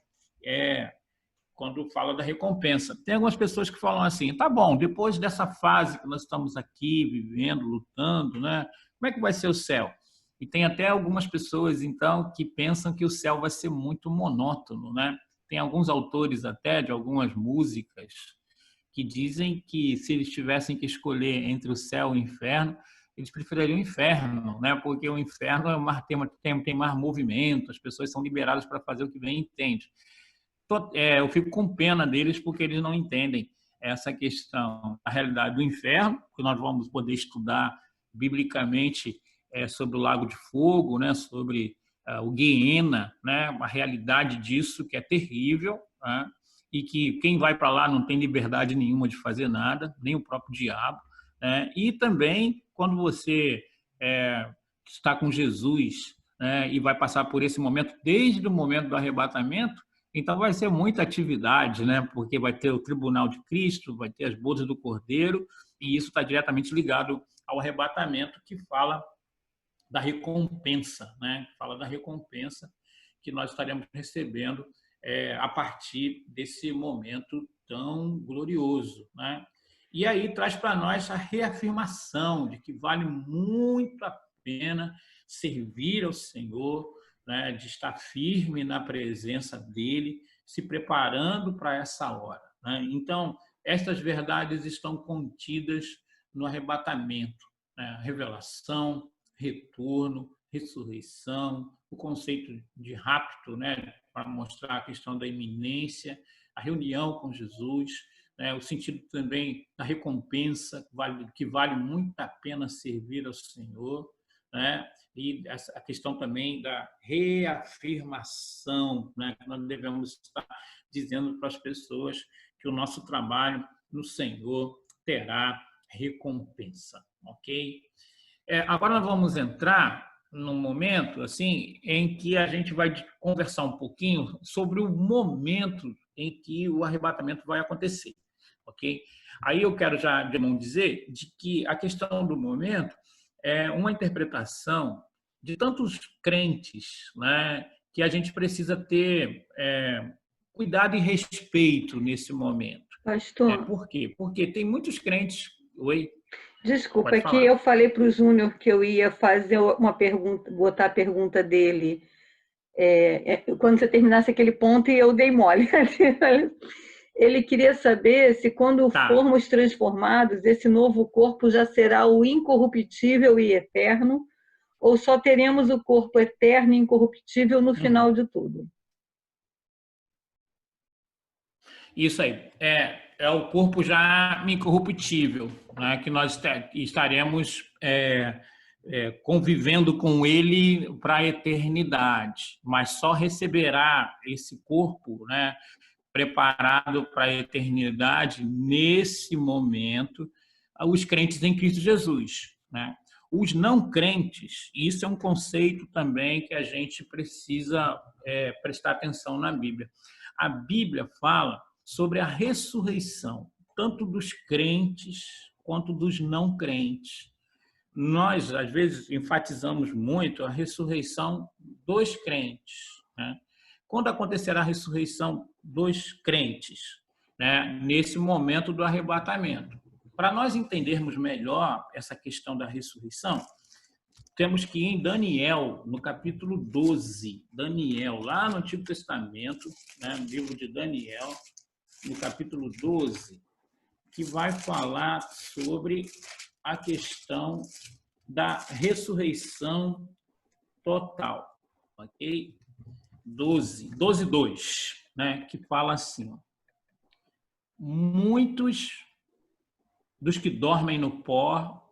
quando fala da recompensa. Tem algumas pessoas que falam assim, tá bom, depois dessa fase que nós estamos aqui vivendo, lutando, né, como é que vai ser o céu? E tem até algumas pessoas, então, que pensam que o céu vai ser muito monótono, né? Tem alguns autores até de algumas músicas que dizem que se eles tivessem que escolher entre o céu e o inferno, eles prefeririam o inferno, né? Porque o inferno tem mais movimento, as pessoas são liberadas para fazer o que bem entende. Eu fico com pena deles porque eles não entendem essa questão, a realidade do inferno, que nós vamos poder estudar biblicamente sobre o Lago de Fogo, né? Sobre o Guiena, né? A realidade disso que é terrível, né? E que quem vai para lá não tem liberdade nenhuma de fazer nada, nem o próprio diabo, né? E também quando você está com Jesus, né, e vai passar por esse momento, desde o momento do arrebatamento, então vai ser muita atividade, né? Porque vai ter o Tribunal de Cristo, vai ter as bodas do Cordeiro, e isso está diretamente ligado ao arrebatamento, que fala da recompensa, né? Fala da recompensa que nós estaremos recebendo a partir desse momento tão glorioso, né? E aí traz para nós a reafirmação de que vale muito a pena servir ao Senhor, né? De estar firme na presença dele, se preparando para essa hora, né? Então, estas verdades estão contidas no arrebatamento, né? Revelação, retorno, ressurreição, o conceito de rapto, né, para mostrar a questão da iminência, a reunião com Jesus, né, o sentido também da recompensa, que vale muito a pena servir ao Senhor, né, e a questão também da reafirmação, né, que nós devemos estar dizendo para as pessoas que o nosso trabalho no Senhor terá recompensa, ok? Agora nós vamos entrar num momento assim em que a gente vai conversar um pouquinho sobre o momento em que o arrebatamento vai acontecer, ok? Aí eu quero já de mão dizer de que a questão do momento é uma interpretação de tantos crentes, né, que a gente precisa ter cuidado e respeito nesse momento. Pastor, Por quê? Porque tem muitos crentes... Oi? desculpa, é que eu falei para o Júnior que eu ia fazer uma pergunta, botar a pergunta dele quando você terminasse aquele ponto, e eu dei mole. Ele queria saber se quando formos transformados, esse novo corpo já será o incorruptível e eterno, ou só teremos o corpo eterno e incorruptível no final de tudo? Isso aí. É o corpo já incorruptível, né, que nós estaremos convivendo com ele para a eternidade, mas só receberá esse corpo, né, preparado para a eternidade nesse momento os crentes em Cristo Jesus, né? Os não crentes, isso é um conceito também que a gente precisa prestar atenção na Bíblia. a Bíblia fala sobre a ressurreição, tanto dos crentes quanto dos não crentes. Nós, às vezes, enfatizamos muito a ressurreição dos crentes, né? Quando acontecerá a ressurreição dos crentes, né? Nesse momento do arrebatamento. Para nós entendermos melhor essa questão da ressurreição, temos que ir em Daniel, no capítulo 12. Daniel, lá no Antigo Testamento, né? No livro de Daniel, no capítulo 12, que vai falar sobre a questão da ressurreição total. Ok? 12:2, né? Que fala assim: ó, muitos dos que dormem no pó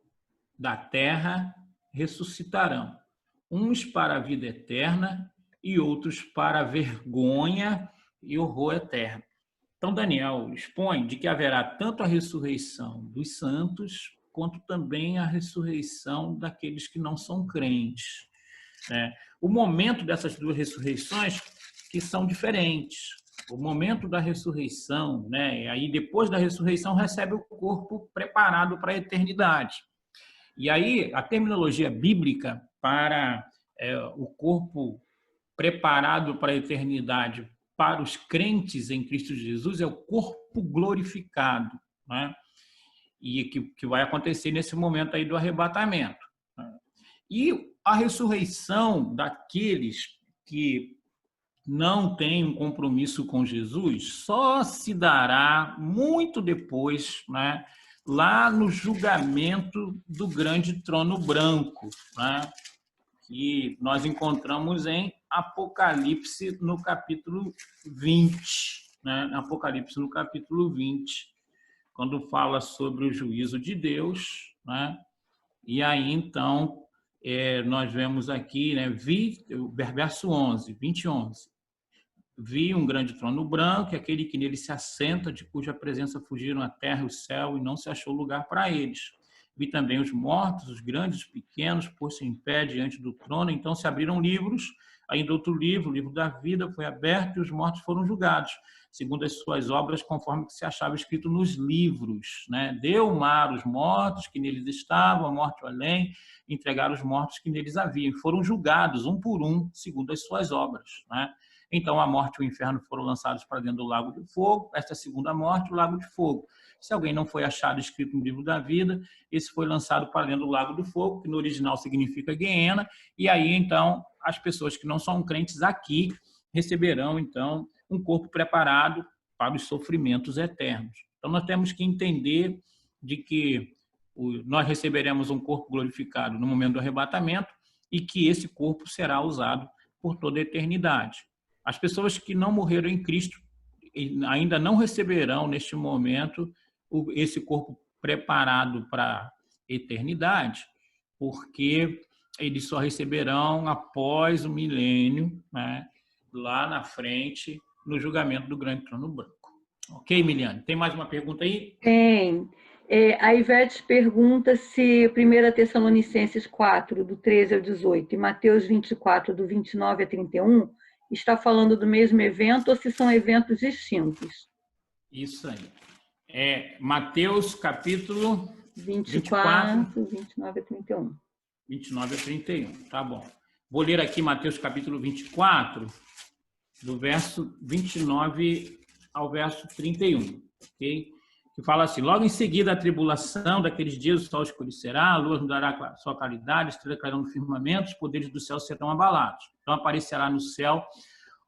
da terra ressuscitarão, uns para a vida eterna e outros para a vergonha e horror eterno. Então, Daniel expõe de que haverá tanto a ressurreição dos santos, quanto também a ressurreição daqueles que não são crentes, né? O momento dessas duas ressurreições que são diferentes. O momento da ressurreição, né? E aí depois da ressurreição recebe o corpo preparado para a eternidade. E aí a terminologia bíblica para o corpo preparado para a eternidade para os crentes em Cristo Jesus é o corpo glorificado, né? E que vai acontecer nesse momento aí do arrebatamento, né? E a ressurreição daqueles que não têm um compromisso com Jesus só se dará muito depois, né? Lá no julgamento do grande trono branco, né? Que nós encontramos em Apocalipse no capítulo 20, né? Apocalipse no capítulo 20, quando fala sobre o juízo de Deus, né? E aí, então, nós vemos aqui, né? Verso 11, 20:11. Vi um grande trono branco, e aquele que nele se assenta, de cuja presença fugiram a terra e o céu, e não se achou lugar para eles. Vi também os mortos, os grandes, os pequenos, pôs-se em pé diante do trono. Então se abriram livros, ainda outro livro, o livro da vida, foi aberto e os mortos foram julgados, segundo as suas obras, conforme que se achava escrito nos livros, né? Deu o mar os mortos que neles estavam, a morte o além, entregaram os mortos que neles haviam. Foram julgados, um por um, segundo as suas obras, né? Então a morte e o inferno foram lançados para dentro do lago de fogo. Esta segunda morte, o lago de fogo. Se alguém não foi achado escrito no livro da vida, esse foi lançado para dentro do lago do fogo, que no original significa Guiena, e aí então as pessoas que não são crentes aqui receberão então um corpo preparado para os sofrimentos eternos. Então nós temos que entender de que nós receberemos um corpo glorificado no momento do arrebatamento e que esse corpo será usado por toda a eternidade. As pessoas que não morreram em Cristo ainda não receberão neste momento esse corpo preparado para a eternidade, porque eles só receberão após o milênio, né, lá na frente, no julgamento do grande trono branco. Ok, Miliane? Tem mais uma pergunta aí? Tem. A Ivete pergunta se 1 Tessalonicenses 4, do 13 ao 18, e Mateus 24, do 29 a 31, está falando do mesmo evento ou se são eventos distintos? Isso aí. Mateus capítulo 24, 29 a 31. 29 a 31, tá bom. Vou ler aqui Mateus capítulo 24, do verso 29 ao verso 31, ok? Que fala assim: logo em seguida a tribulação daqueles dias, o sol escurecerá, a lua mudará sua claridade, estrelas cairão no firmamento, os poderes do céu serão abalados. Então aparecerá no céu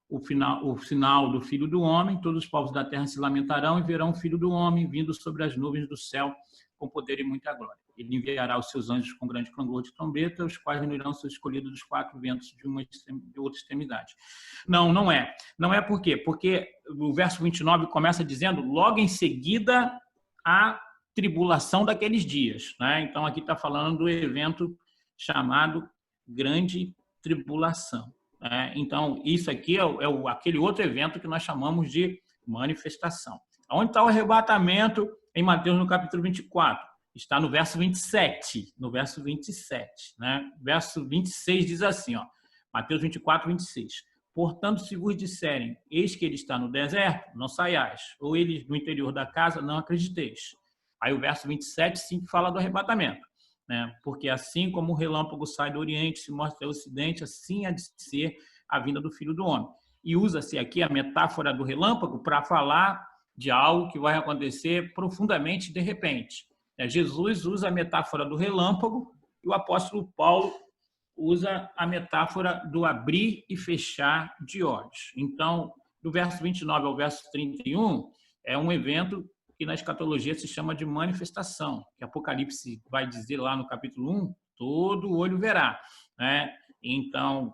o sinal do Filho do Homem, todos os povos da terra se lamentarão e verão o Filho do Homem vindo sobre as nuvens do céu com poder e muita glória. Ele enviará os seus anjos com grande clangor de trombeta, os quais reunirão seus escolhidos dos quatro ventos de outra extremidade. Não é. Não é por quê? Porque o verso 29 começa dizendo logo em seguida a tribulação daqueles dias, né? Então aqui está falando do evento chamado Grande Tribulação. Então, isso aqui é aquele outro evento que nós chamamos de manifestação. Onde está o arrebatamento em Mateus no capítulo 24? Está no verso 27. No verso 27, né? Verso 26 diz assim, ó, Mateus 24, 26. Portanto, se vos disserem, eis que ele está no deserto, não saiais. Ou ele no interior da casa, não acrediteis. Aí o verso 27, sim, fala do arrebatamento, né? Porque assim como o relâmpago sai do Oriente, se mostra ao Ocidente, assim há de ser a vinda do Filho do Homem. E usa-se aqui a metáfora do relâmpago para falar de algo que vai acontecer profundamente de repente. Jesus usa a metáfora do relâmpago e o apóstolo Paulo usa a metáfora do abrir e fechar de olhos. Então, do verso 29 ao verso 31, é um evento que na escatologia se chama de manifestação, que Apocalipse vai dizer lá no capítulo 1, todo olho verá, né? Então,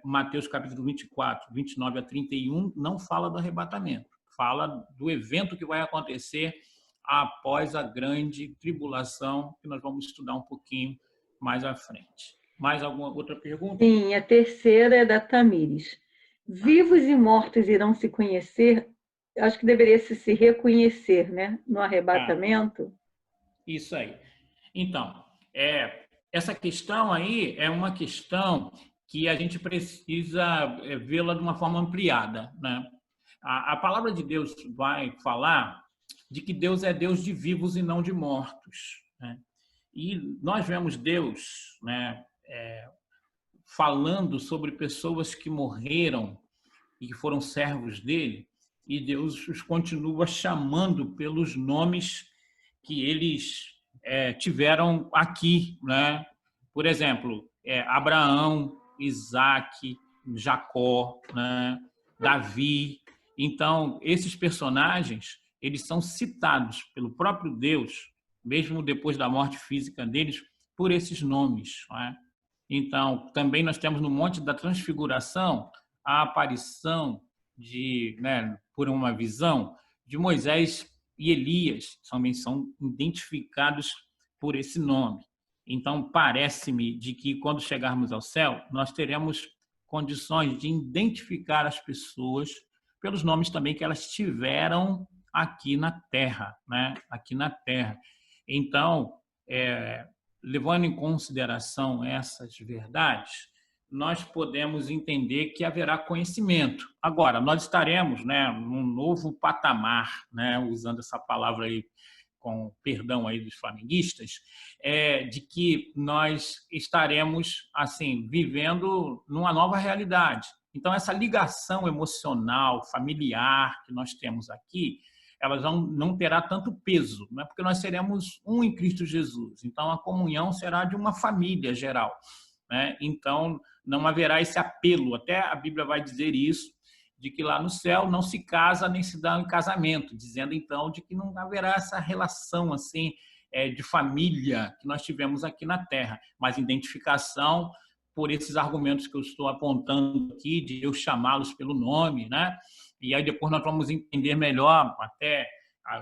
Mateus capítulo 24, 29 a 31, não fala do arrebatamento, fala do evento que vai acontecer após a grande tribulação, que nós vamos estudar um pouquinho mais à frente. Mais alguma outra pergunta? Sim, a terceira é da Tamires. Vivos e mortos irão se conhecer? Acho que deveria se reconhecer, né? No arrebatamento. Isso aí. Então, essa questão aí é uma questão que a gente precisa vê-la de uma forma ampliada, né? A palavra de Deus vai falar de que Deus é Deus de vivos e não de mortos, né? E nós vemos Deus, né, falando sobre pessoas que morreram e que foram servos dele, e Deus os continua chamando pelos nomes que eles tiveram aqui, né? Por exemplo, Abraão, Isaac, Jacó, né? Davi. Então, esses personagens, eles são citados pelo próprio Deus, mesmo depois da morte física deles, por esses nomes, né? Então, também nós temos no Monte da Transfiguração a aparição por uma visão de Moisés e Elias, também são identificados por esse nome. Então, parece-me de que quando chegarmos ao céu, nós teremos condições de identificar as pessoas pelos nomes também que elas tiveram aqui na Terra, né? Aqui na Terra. Então, levando em consideração essas verdades, nós podemos entender que haverá conhecimento. Agora, nós estaremos, né, num novo patamar, né, usando essa palavra aí, com perdão aí dos flamenguistas, de que nós estaremos assim vivendo numa nova realidade. Então, essa ligação emocional, familiar que nós temos aqui, ela não terá tanto peso, né? Porque nós seremos um em Cristo Jesus. Então, a comunhão será de uma família geral, né? Então, não haverá esse apelo. Até a Bíblia vai dizer isso, de que lá no céu não se casa nem se dá em casamento, dizendo, então, de que não haverá essa relação assim de família que nós tivemos aqui na Terra, mas identificação por esses argumentos que eu estou apontando aqui, de eu chamá-los pelo nome, né? E aí depois nós vamos entender melhor até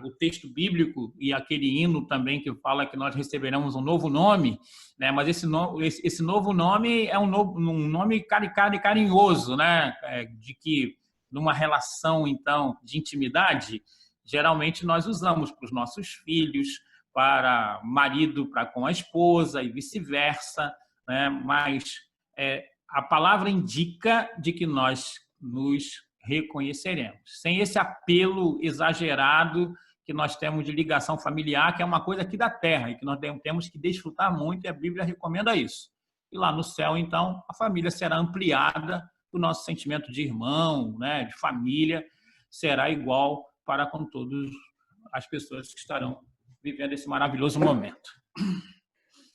o texto bíblico e aquele hino também que fala que nós receberemos um novo nome, né? Mas esse novo nome é um nome caricado e carinhoso, né? De que numa relação então de intimidade, geralmente nós usamos para os nossos filhos, para marido para com a esposa e vice-versa, né? Mas a palavra indica de que nós nos reconheceremos, sem esse apelo exagerado que nós temos de ligação familiar, que é uma coisa aqui da terra e que nós temos que desfrutar muito, e a Bíblia recomenda isso. E lá no céu, então, a família será ampliada, o nosso sentimento de irmão, né, de família, será igual para com todas as pessoas que estarão vivendo esse maravilhoso momento.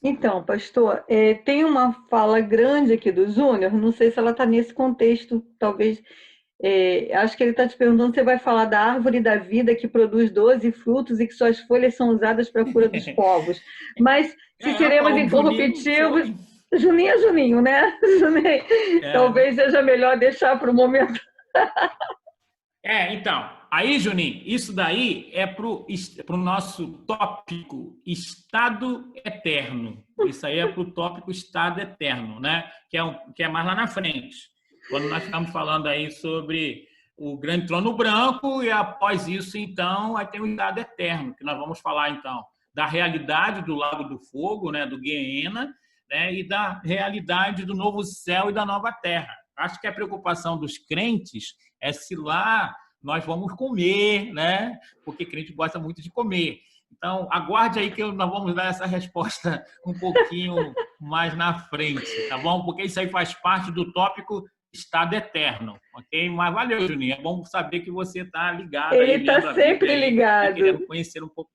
Então, pastor, tem uma fala grande aqui do Júnior, não sei se ela está nesse contexto, talvez. Acho que ele está te perguntando se você vai falar da árvore da vida que produz 12 frutos e que suas folhas são usadas para a cura dos povos. Mas se seremos incorruptíveis... Juninho é Juninho, né? Juninho. Talvez seja melhor deixar para o momento. Então, aí, Juninho, isso daí é para o nosso tópico Estado Eterno. Isso aí é para o tópico Estado Eterno, né? Que é mais lá na frente. Quando nós estamos falando aí sobre o grande trono branco e após isso, então, aí tem o Estado Eterno, que nós vamos falar, então, da realidade do Lago do Fogo, né, do Guiena, né, e da realidade do novo céu e da nova terra. Acho que a preocupação dos crentes é se lá nós vamos comer, né? Porque crente gosta muito de comer. Então, aguarde aí que nós vamos dar essa resposta um pouquinho mais na frente, tá bom? Porque isso aí faz parte do tópico estado eterno, ok? Mas valeu, Juninho. É bom saber que você está ligado. Ele está sempre ligado. Querendo conhecer um pouco.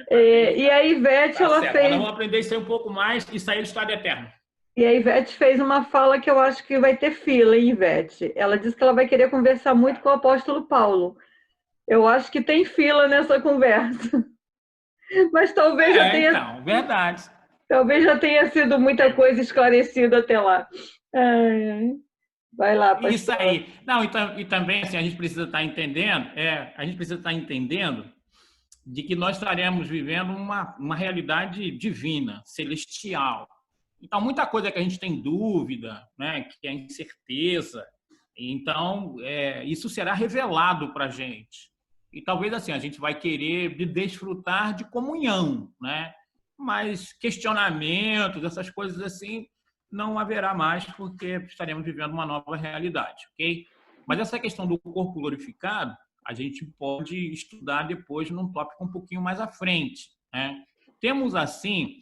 E a Ivete, ela certo. fez... Nós vamos aprender isso aí um pouco mais e sair do estado eterno. E a Ivete fez uma fala que eu acho que vai ter fila, hein, Ivete? Ela disse que ela vai querer conversar muito com o apóstolo Paulo. Eu acho que tem fila nessa conversa. Mas talvez já tenha... Então, verdade. Talvez já tenha sido muita coisa esclarecida até lá. Vai lá, pastor. Isso aí. Não, e também assim, a gente precisa estar entendendo, de que nós estaremos vivendo uma realidade divina, celestial. Então, muita coisa que a gente tem dúvida, né, que é incerteza, então, isso será revelado para a gente. E talvez assim, a gente vai querer desfrutar de comunhão, né? Mas questionamentos, essas coisas assim, não haverá mais, porque estaremos vivendo uma nova realidade, ok? Mas essa questão do corpo glorificado, a gente pode estudar depois num tópico um pouquinho mais à frente, né? Temos, assim,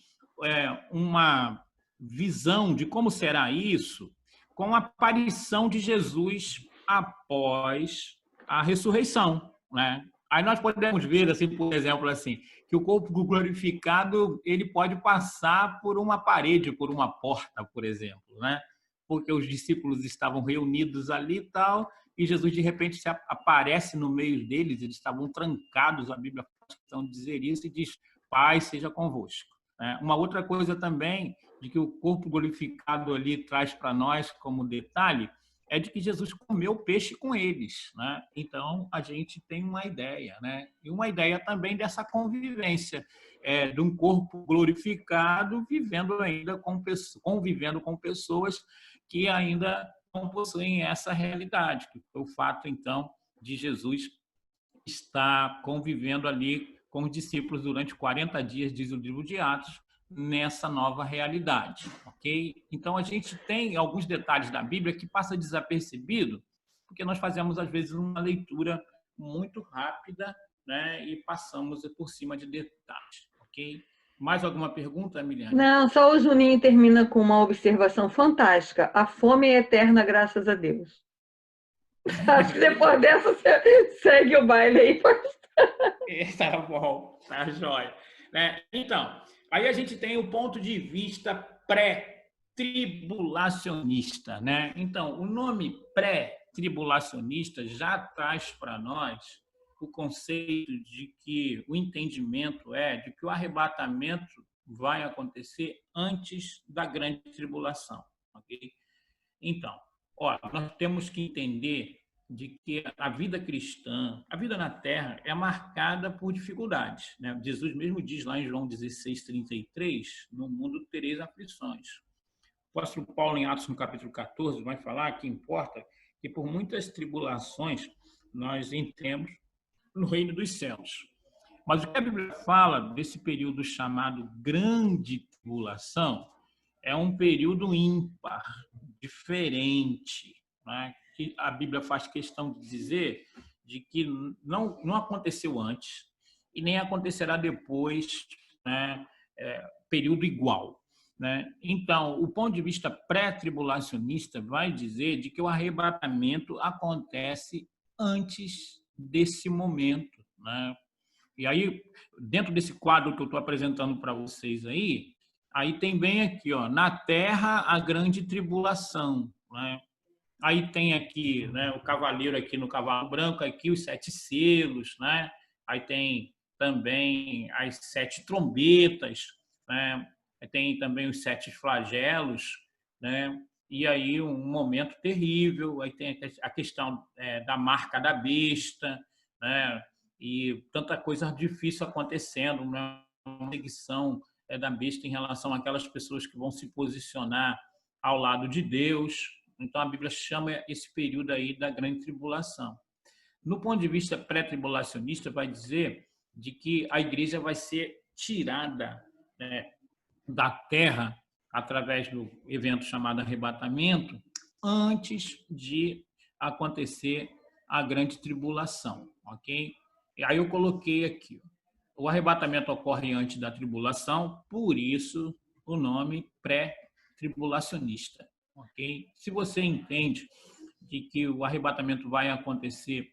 uma visão de como será isso com a aparição de Jesus após a ressurreição, né? Aí nós podemos ver, assim, por exemplo, assim, que o corpo glorificado ele pode passar por uma parede, por uma porta, por exemplo, né? Porque os discípulos estavam reunidos ali e tal, e Jesus de repente se aparece no meio deles, eles estavam trancados, a Bíblia faz questão de dizer isso, e diz: Paz seja convosco. Uma outra coisa também de que o corpo glorificado ali traz para nós como detalhe é de que Jesus comeu peixe com eles, né? Então a gente tem uma ideia, né? E uma ideia também dessa convivência de um corpo glorificado convivendo com pessoas que ainda não possuem essa realidade, que foi o fato então de Jesus estar convivendo ali com os discípulos durante 40 dias, diz o livro de Atos, nessa nova realidade, ok? Então, a gente tem alguns detalhes da Bíblia que passa desapercebido, porque nós fazemos, às vezes, uma leitura muito rápida, né? E passamos por cima de detalhes, ok? Mais alguma pergunta, Emiliane? Não, só o Juninho termina com uma observação fantástica. A fome é eterna, graças a Deus. Acho que depois dessa você segue o baile aí, pastor. Tá bom, tá jóia. Então, aí a gente tem o ponto de vista pré-tribulacionista, né? Então, o nome pré-tribulacionista já traz para nós o conceito de que o entendimento de que o arrebatamento vai acontecer antes da grande tribulação, ok? Então, nós temos que entender de que a vida cristã, a vida na Terra, é marcada por dificuldades, né? Jesus mesmo diz lá em João 16:33, no mundo tereis aflições. O apóstolo Paulo, em Atos, no capítulo 14, vai falar que importa que por muitas tribulações nós entremos no reino dos céus. Mas o que a Bíblia fala desse período chamado grande tribulação é um período ímpar, diferente, né? Que a Bíblia faz questão de dizer de que não aconteceu antes e nem acontecerá depois, né? Período igual, né? Então, o ponto de vista pré-tribulacionista vai dizer de que o arrebatamento acontece antes desse momento, né? E aí, dentro desse quadro que eu estou apresentando para vocês aí tem bem aqui, na Terra a grande tribulação, né? Aí tem aqui, né, o cavaleiro aqui no cavalo branco, aqui os 7 selos, né? Aí tem também as 7 trombetas, né? Aí tem também os 7 flagelos, né? E aí um momento terrível, aí tem a questão da marca da besta, né? E tanta coisa difícil acontecendo, né? Uma perseguição da besta em relação àquelas pessoas que vão se posicionar ao lado de Deus. Então, a Bíblia chama esse período aí da grande tribulação. No ponto de vista pré-tribulacionista, vai dizer de que a igreja vai ser tirada, né, da terra através do evento chamado arrebatamento antes de acontecer a grande tribulação, ok? E aí eu coloquei aqui, o arrebatamento ocorre antes da tribulação, por isso o nome pré-tribulacionista, ok? Se você entende de que o arrebatamento vai acontecer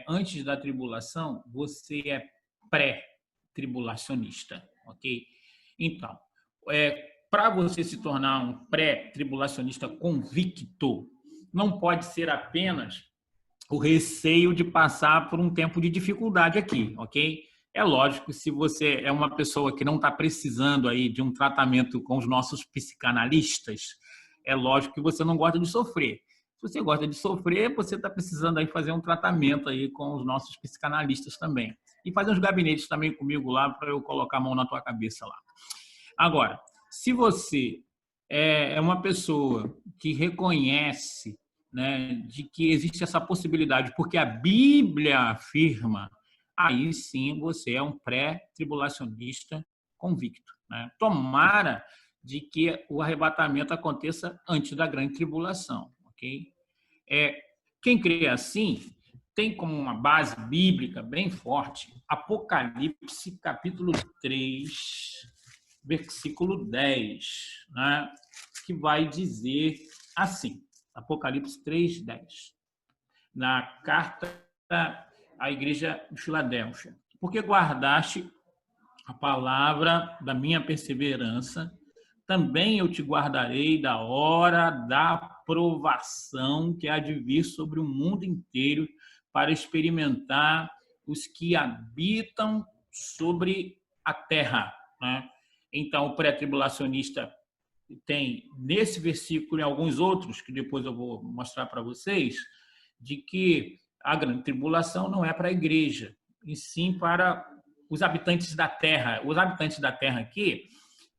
antes da tribulação, você é pré-tribulacionista, ok? Então, para você se tornar um pré-tribulacionista convicto, não pode ser apenas o receio de passar por um tempo de dificuldade aqui, ok? É lógico que se você é uma pessoa que não está precisando aí de um tratamento com os nossos psicanalistas, é lógico que você não gosta de sofrer. Se você gosta de sofrer, você está precisando aí fazer um tratamento aí com os nossos psicanalistas também. E fazer uns gabinetes também comigo lá para eu colocar a mão na tua cabeça lá. Agora, se você é uma pessoa que reconhece, né, de que existe essa possibilidade, porque a Bíblia afirma, aí sim você é um pré-tribulacionista convicto, né? Tomara de que o arrebatamento aconteça antes da grande tribulação, ok? Quem crê assim tem como uma base bíblica bem forte Apocalipse capítulo 3, versículo 10, né? Que vai dizer assim, Apocalipse 3, 10, na carta à igreja de Filadélfia. Porque guardaste a palavra da minha perseverança, também eu te guardarei da hora da provação que há de vir sobre o mundo inteiro para experimentar os que habitam sobre a terra, né? Então, o pré-tribulacionista tem nesse versículo e alguns outros, que depois eu vou mostrar para vocês, de que a grande tribulação não é para a igreja, e sim para os habitantes da terra. Os habitantes da terra aqui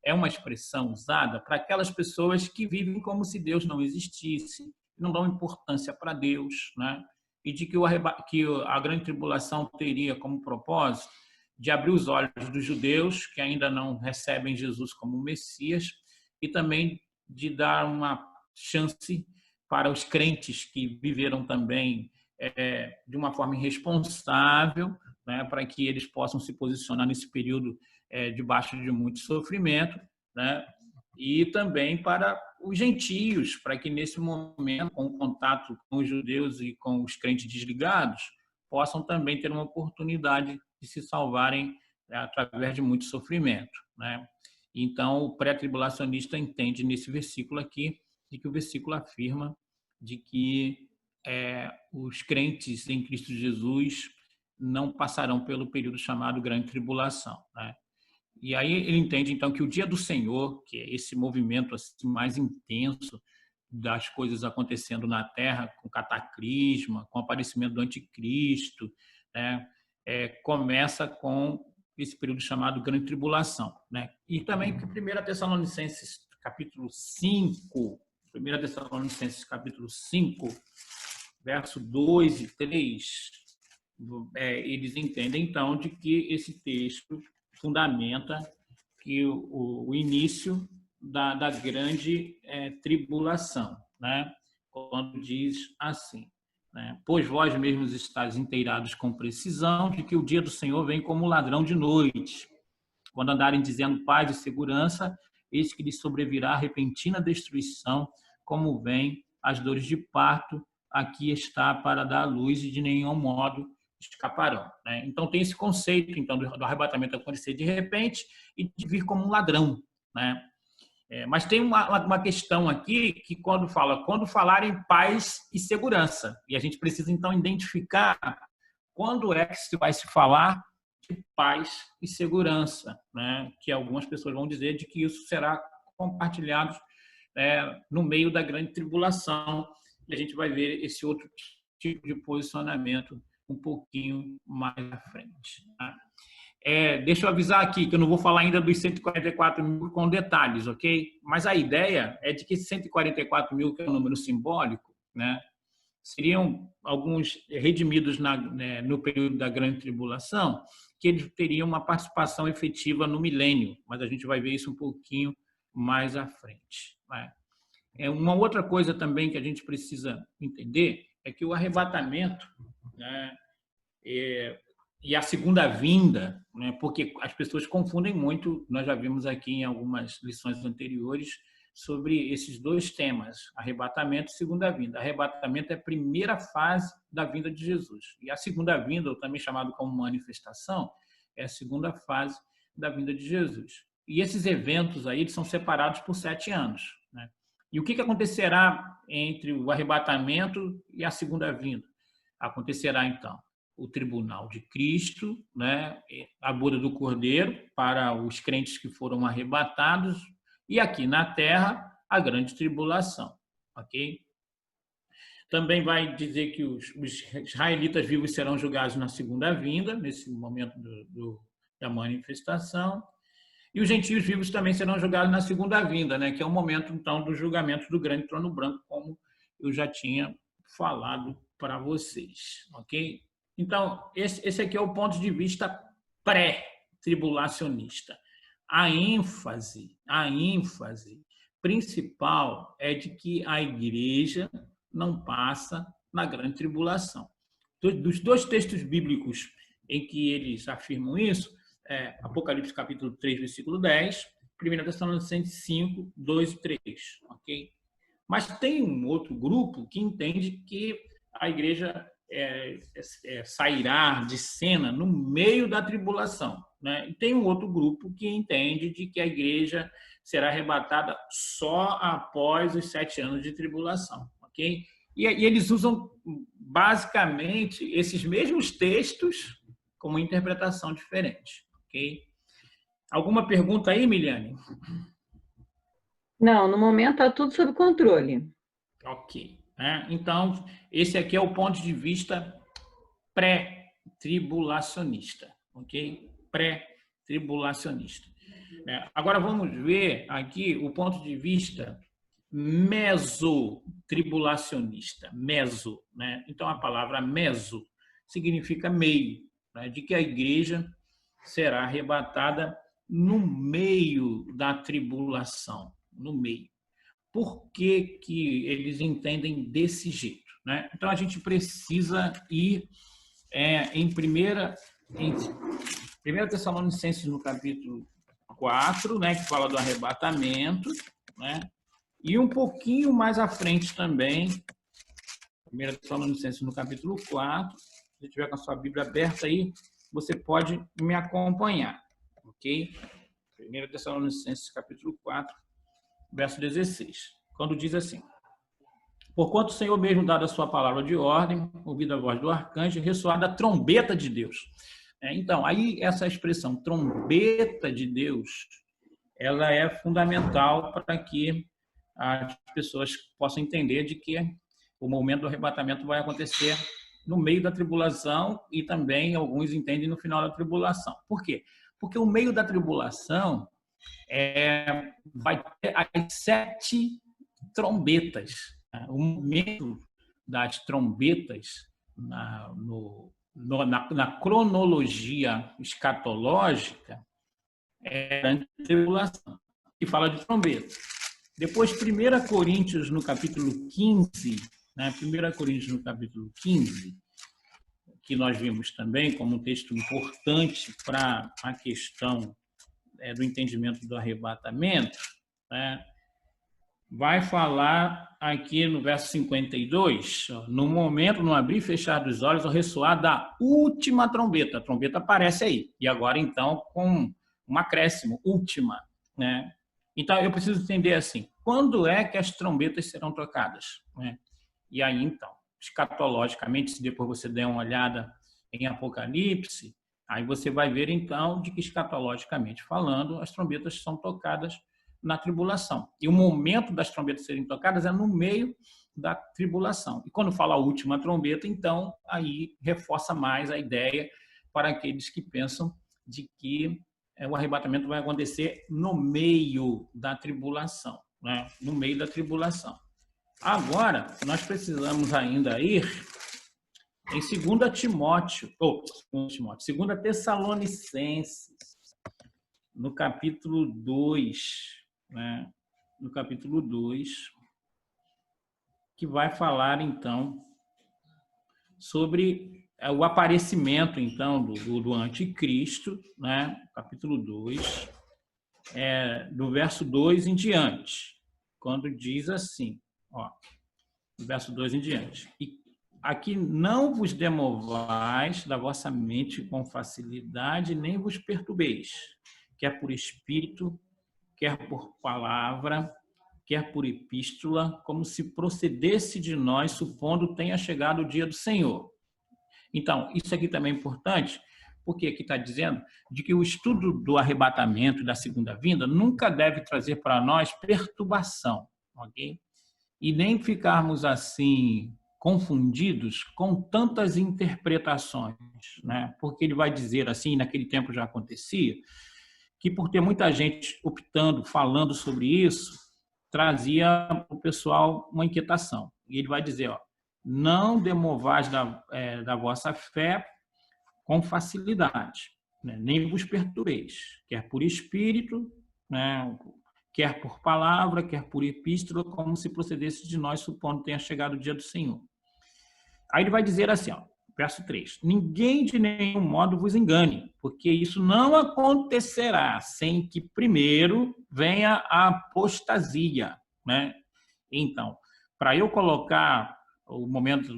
é uma expressão usada para aquelas pessoas que vivem como se Deus não existisse, não dão importância para Deus, né? E de que a grande tribulação teria como propósito de abrir os olhos dos judeus que ainda não recebem Jesus como Messias e também de dar uma chance para os crentes que viveram também de uma forma irresponsável, né, para que eles possam se posicionar nesse período debaixo de muito sofrimento, né, e também para os gentios, para que nesse momento, com o contato com os judeus e com os crentes desligados, possam também ter uma oportunidade de se salvarem através de muito sofrimento, né? Então, o pré-tribulacionista entende nesse versículo aqui, de que o versículo afirma de que os crentes em Cristo Jesus não passarão pelo período chamado grande tribulação, né? E aí ele entende, então, que o dia do Senhor, que é esse movimento assim, mais intenso das coisas acontecendo na Terra, com cataclisma, com o aparecimento do anticristo, né? Começa com esse período chamado grande tribulação, né? E também que 1 Tessalonicenses capítulo 5, 1 Tessalonicenses capítulo 5, verso 2 e 3, eles entendem, então, de que esse texto fundamenta que o início da grande tribulação, né? Quando diz assim, né? Pois vós mesmos estáis inteirados com precisão de que o dia do Senhor vem como ladrão de noite. Quando andarem dizendo paz e segurança, eis que lhes sobrevirá repentina destruição, como vem as dores de parto, aqui está para dar luz e de nenhum modo escaparão, né? Então tem esse conceito então do arrebatamento acontecer de repente e de vir como um ladrão, né? Mas tem uma questão aqui que quando falarem paz e segurança, e a gente precisa então identificar quando é que se vai se falar de paz e segurança, né? Que algumas pessoas vão dizer de que isso será compartilhado no meio da grande tribulação, e a gente vai ver esse outro tipo de posicionamento um pouquinho mais à frente, tá? Deixa eu avisar aqui que eu não vou falar ainda dos 144 mil com detalhes, ok? Mas a ideia é de que 144 mil, que é um número simbólico, né, seriam alguns redimidos no período da grande tribulação, que eles teriam uma participação efetiva no milênio, mas a gente vai ver isso um pouquinho mais à frente, né? Uma outra coisa também que a gente precisa entender é que o arrebatamento, né, e a segunda vinda, né, porque as pessoas confundem muito, nós já vimos aqui em algumas lições anteriores sobre esses dois temas, arrebatamento e segunda vinda. Arrebatamento é a primeira fase da vinda de Jesus. E a segunda vinda, ou também chamado como manifestação, é a segunda fase da vinda de Jesus. E esses eventos aí eles são separados por 7 anos. Né? E o que acontecerá entre o arrebatamento e a segunda vinda? Acontecerá, então, o tribunal de Cristo, né? A boda do Cordeiro para os crentes que foram arrebatados, e aqui na Terra, a grande tribulação. Ok? Também vai dizer que os israelitas vivos serão julgados na segunda vinda, nesse momento da manifestação, e os gentios vivos também serão julgados na segunda vinda, né? Que é o momento, então, do julgamento do grande trono branco, como eu já tinha falado para vocês. Ok? Então, esse aqui é o ponto de vista pré-tribulacionista. A ênfase principal é de que a igreja não passa na grande tribulação. Dos 2 textos bíblicos em que eles afirmam isso, Apocalipse capítulo 3, versículo 10, 1 Tessalonicenses 5, 2 e 3. Ok? Mas tem um outro grupo que entende que a igreja sairá de cena no meio da tribulação. Né? E tem um outro grupo que entende de que a igreja será arrebatada só após os 7 anos de tribulação. Okay? E eles usam basicamente esses mesmos textos com uma interpretação diferente. Okay? Alguma pergunta aí, Miliane? Não, no momento está tudo sob controle. Ok. Então, esse aqui é o ponto de vista pré-tribulacionista. Ok? Pré-tribulacionista. Agora vamos ver aqui o ponto de vista mesotribulacionista. Meso, né? Então, a palavra meso significa meio, né? De que a igreja será arrebatada no meio da tribulação, no meio. Por que que eles entendem desse jeito? Né? Então, a gente precisa ir em 1 Tessalonicenses, no capítulo 4, né, que fala do arrebatamento, né? E um pouquinho mais à frente também, 1 Tessalonicenses, no capítulo 4, se você tiver com a sua Bíblia aberta aí, você pode me acompanhar, ok? 1 Tessalonicenses, capítulo 4, verso 16, quando diz assim: porquanto o Senhor mesmo, dado a sua palavra de ordem, ouvida a voz do arcanjo, ressoada a trombeta de Deus. Então, aí essa expressão trombeta de Deus, ela é fundamental para que as pessoas possam entender de que o momento do arrebatamento vai acontecer no meio da tribulação e também alguns entendem no final da tribulação. Por quê? Porque o meio da tribulação vai ter as 7 trombetas. O momento das trombetas na cronologia escatológica é a tribulação, que fala de trombeta. Depois, 1 Coríntios, no capítulo 15, né? 1 Coríntios, no capítulo 15, que nós vimos também como um texto importante para a questão do entendimento do arrebatamento, né? Vai falar aqui no verso 52, no momento, no abrir e fechar dos olhos, ao ressoar da última trombeta. A trombeta aparece aí. E agora, então, com um acréscimo, última. Né? Então, eu preciso entender assim, quando é que as trombetas serão tocadas? Né? E aí, então, escatologicamente, se depois você der uma olhada em Apocalipse, aí você vai ver, então, de que escatologicamente falando, as trombetas são tocadas na tribulação. E o momento das trombetas serem tocadas é no meio da tribulação. E quando fala a última trombeta, então, aí reforça mais a ideia para aqueles que pensam de que o arrebatamento vai acontecer no meio da tribulação, né? No meio da tribulação. Agora, nós precisamos ainda ir em 2 Tessalonicenses, no capítulo 2, né? No capítulo 2, que vai falar, então, sobre o aparecimento, então, do anticristo, né? Capítulo 2, do verso 2 em diante, quando diz assim, ó, do verso 2 em diante. E aqui não vos demovais da vossa mente com facilidade, nem vos perturbeis, quer por espírito, quer por palavra, quer por epístola, como se procedesse de nós, supondo tenha chegado o dia do Senhor. Então, isso aqui também é importante, porque aqui está dizendo de que o estudo do arrebatamento da segunda vinda nunca deve trazer para nós perturbação, ok? E nem ficarmos assim confundidos com tantas interpretações, né? Porque ele vai dizer assim, naquele tempo já acontecia, que por ter muita gente optando, falando sobre isso, trazia para o pessoal uma inquietação. E ele vai dizer, ó, não demovais da vossa fé com facilidade, né? Nem vos perturbeis, quer por espírito, né? Quer por palavra, quer por epístola, como se procedesse de nós, supondo tenha chegado o dia do Senhor. Aí ele vai dizer assim, ó, verso 3, ninguém de nenhum modo vos engane, porque isso não acontecerá sem que primeiro venha a apostasia, né? Então, para eu colocar o momento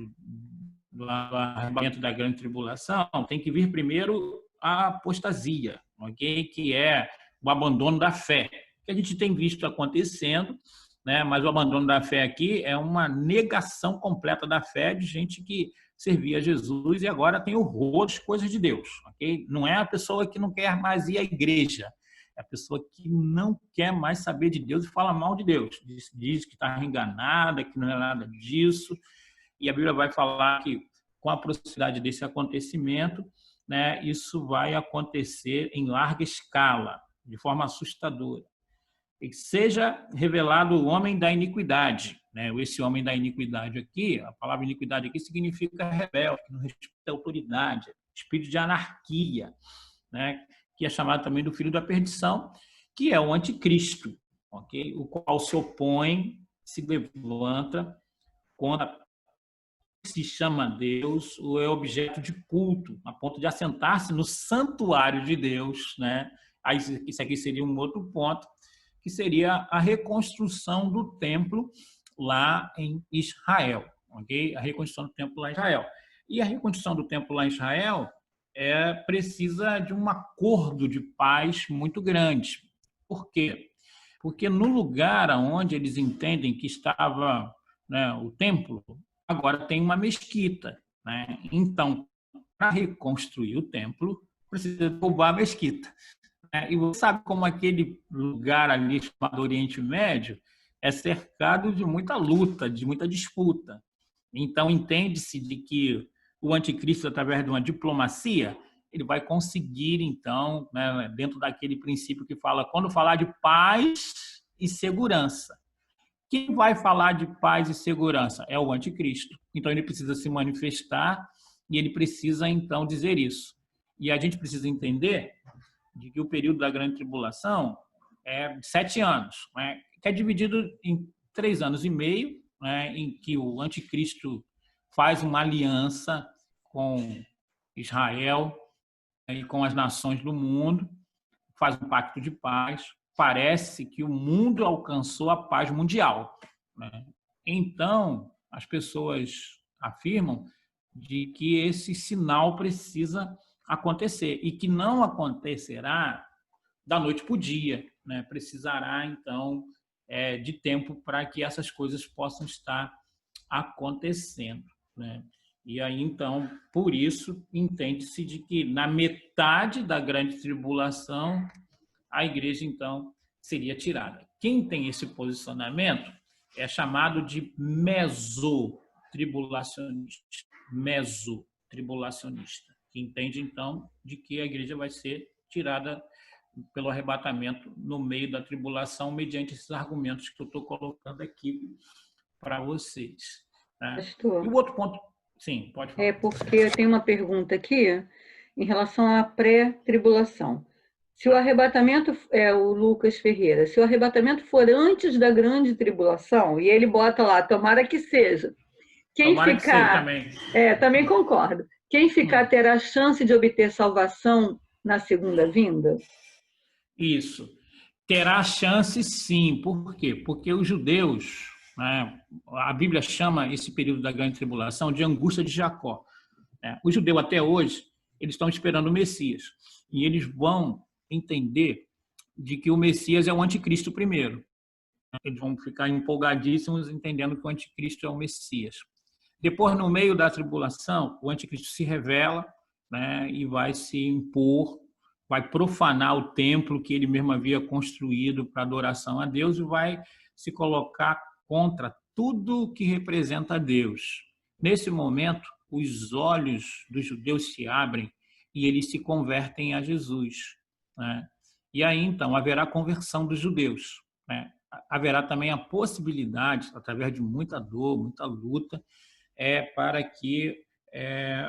do arrebatamento da grande tribulação, tem que vir primeiro a apostasia, ok? Que é o abandono da fé, que a gente tem visto acontecendo, né? Mas o abandono da fé aqui é uma negação completa da fé de gente que servia a Jesus e agora tem horror às coisas de Deus, ok? Não é a pessoa que não quer mais ir à igreja, é a pessoa que não quer mais saber de Deus e fala mal de Deus. Diz que está enganada, que não é nada disso. E a Bíblia vai falar que, com a proximidade desse acontecimento, né, isso vai acontecer em larga escala, de forma assustadora. E seja revelado o homem da iniquidade. Né? Esse homem da iniquidade aqui, a palavra iniquidade aqui significa rebelde, que não respeita a autoridade, espírito de anarquia, né? Que é chamado também do filho da perdição, que é o anticristo, okay? O qual se opõe, se levanta contra se chama Deus, ou é objeto de culto, a ponto de assentar-se no santuário de Deus, né? Aí, isso aqui seria um outro ponto, que seria a reconstrução do templo lá em Israel, ok? A reconstrução do templo lá em Israel. E a reconstrução do templo lá em Israel precisa de um acordo de paz muito grande. Por quê? Porque no lugar onde eles entendem que estava, né, o templo, agora tem uma mesquita, né? Então, para reconstruir o templo, precisa derrubar a mesquita. E você sabe como aquele lugar ali chamado Oriente Médio é cercado de muita luta, de muita disputa. Então, entende-se de que o anticristo, através de uma diplomacia, ele vai conseguir, então, né, dentro daquele princípio que fala, quando falar de paz e segurança. Quem vai falar de paz e segurança? É o anticristo. Então, ele precisa se manifestar e ele precisa, então, dizer isso. E a gente precisa entender de que o período da grande tribulação é 7 anos, né? Que é dividido em 3 anos e meio, né? Em que o anticristo faz uma aliança com Israel e com as nações do mundo, faz um pacto de paz. Parece que o mundo alcançou a paz mundial, né? Então, as pessoas afirmam de que esse sinal precisa acontecer e que não acontecerá da noite para o dia, né? Precisará, então, de tempo para que essas coisas possam estar acontecendo, né? E aí, então, por isso, entende-se de que na metade da grande tribulação, a igreja, então, seria tirada. Quem tem esse posicionamento é chamado de mesotribulacionista. Mesotribulacionista, que entende, então, de que a igreja vai ser tirada pelo arrebatamento no meio da tribulação, mediante esses argumentos que eu estou colocando aqui para vocês. Tá? Pastor, e o outro ponto, sim, pode falar. porque eu tenho uma pergunta aqui em relação à pré-tribulação. Se o arrebatamento, o Lucas Ferreira, se o arrebatamento for antes da grande tribulação, e ele bota lá, tomara que seja, quem Tomara que seja ficar, também. também concordo, quem ficar terá chance de obter salvação na segunda vinda? Isso. Terá chance, sim. Por quê? Porque os judeus, né, a Bíblia chama esse período da grande tribulação de angústia de Jacó. Né? Os judeus até hoje, eles estão esperando o Messias. E eles vão entender de que o Messias é o anticristo primeiro. Eles vão ficar empolgadíssimos entendendo que o anticristo é o Messias. Depois, no meio da tribulação, o anticristo se revela, né, e vai se impor, vai profanar o templo que ele mesmo havia construído para adoração a Deus e vai se colocar contra tudo que representa a Deus. Nesse momento, os olhos dos judeus se abrem e eles se convertem a Jesus, né? E aí, então, haverá conversão dos judeus, né? Haverá também a possibilidade, através de muita dor, muita luta, para que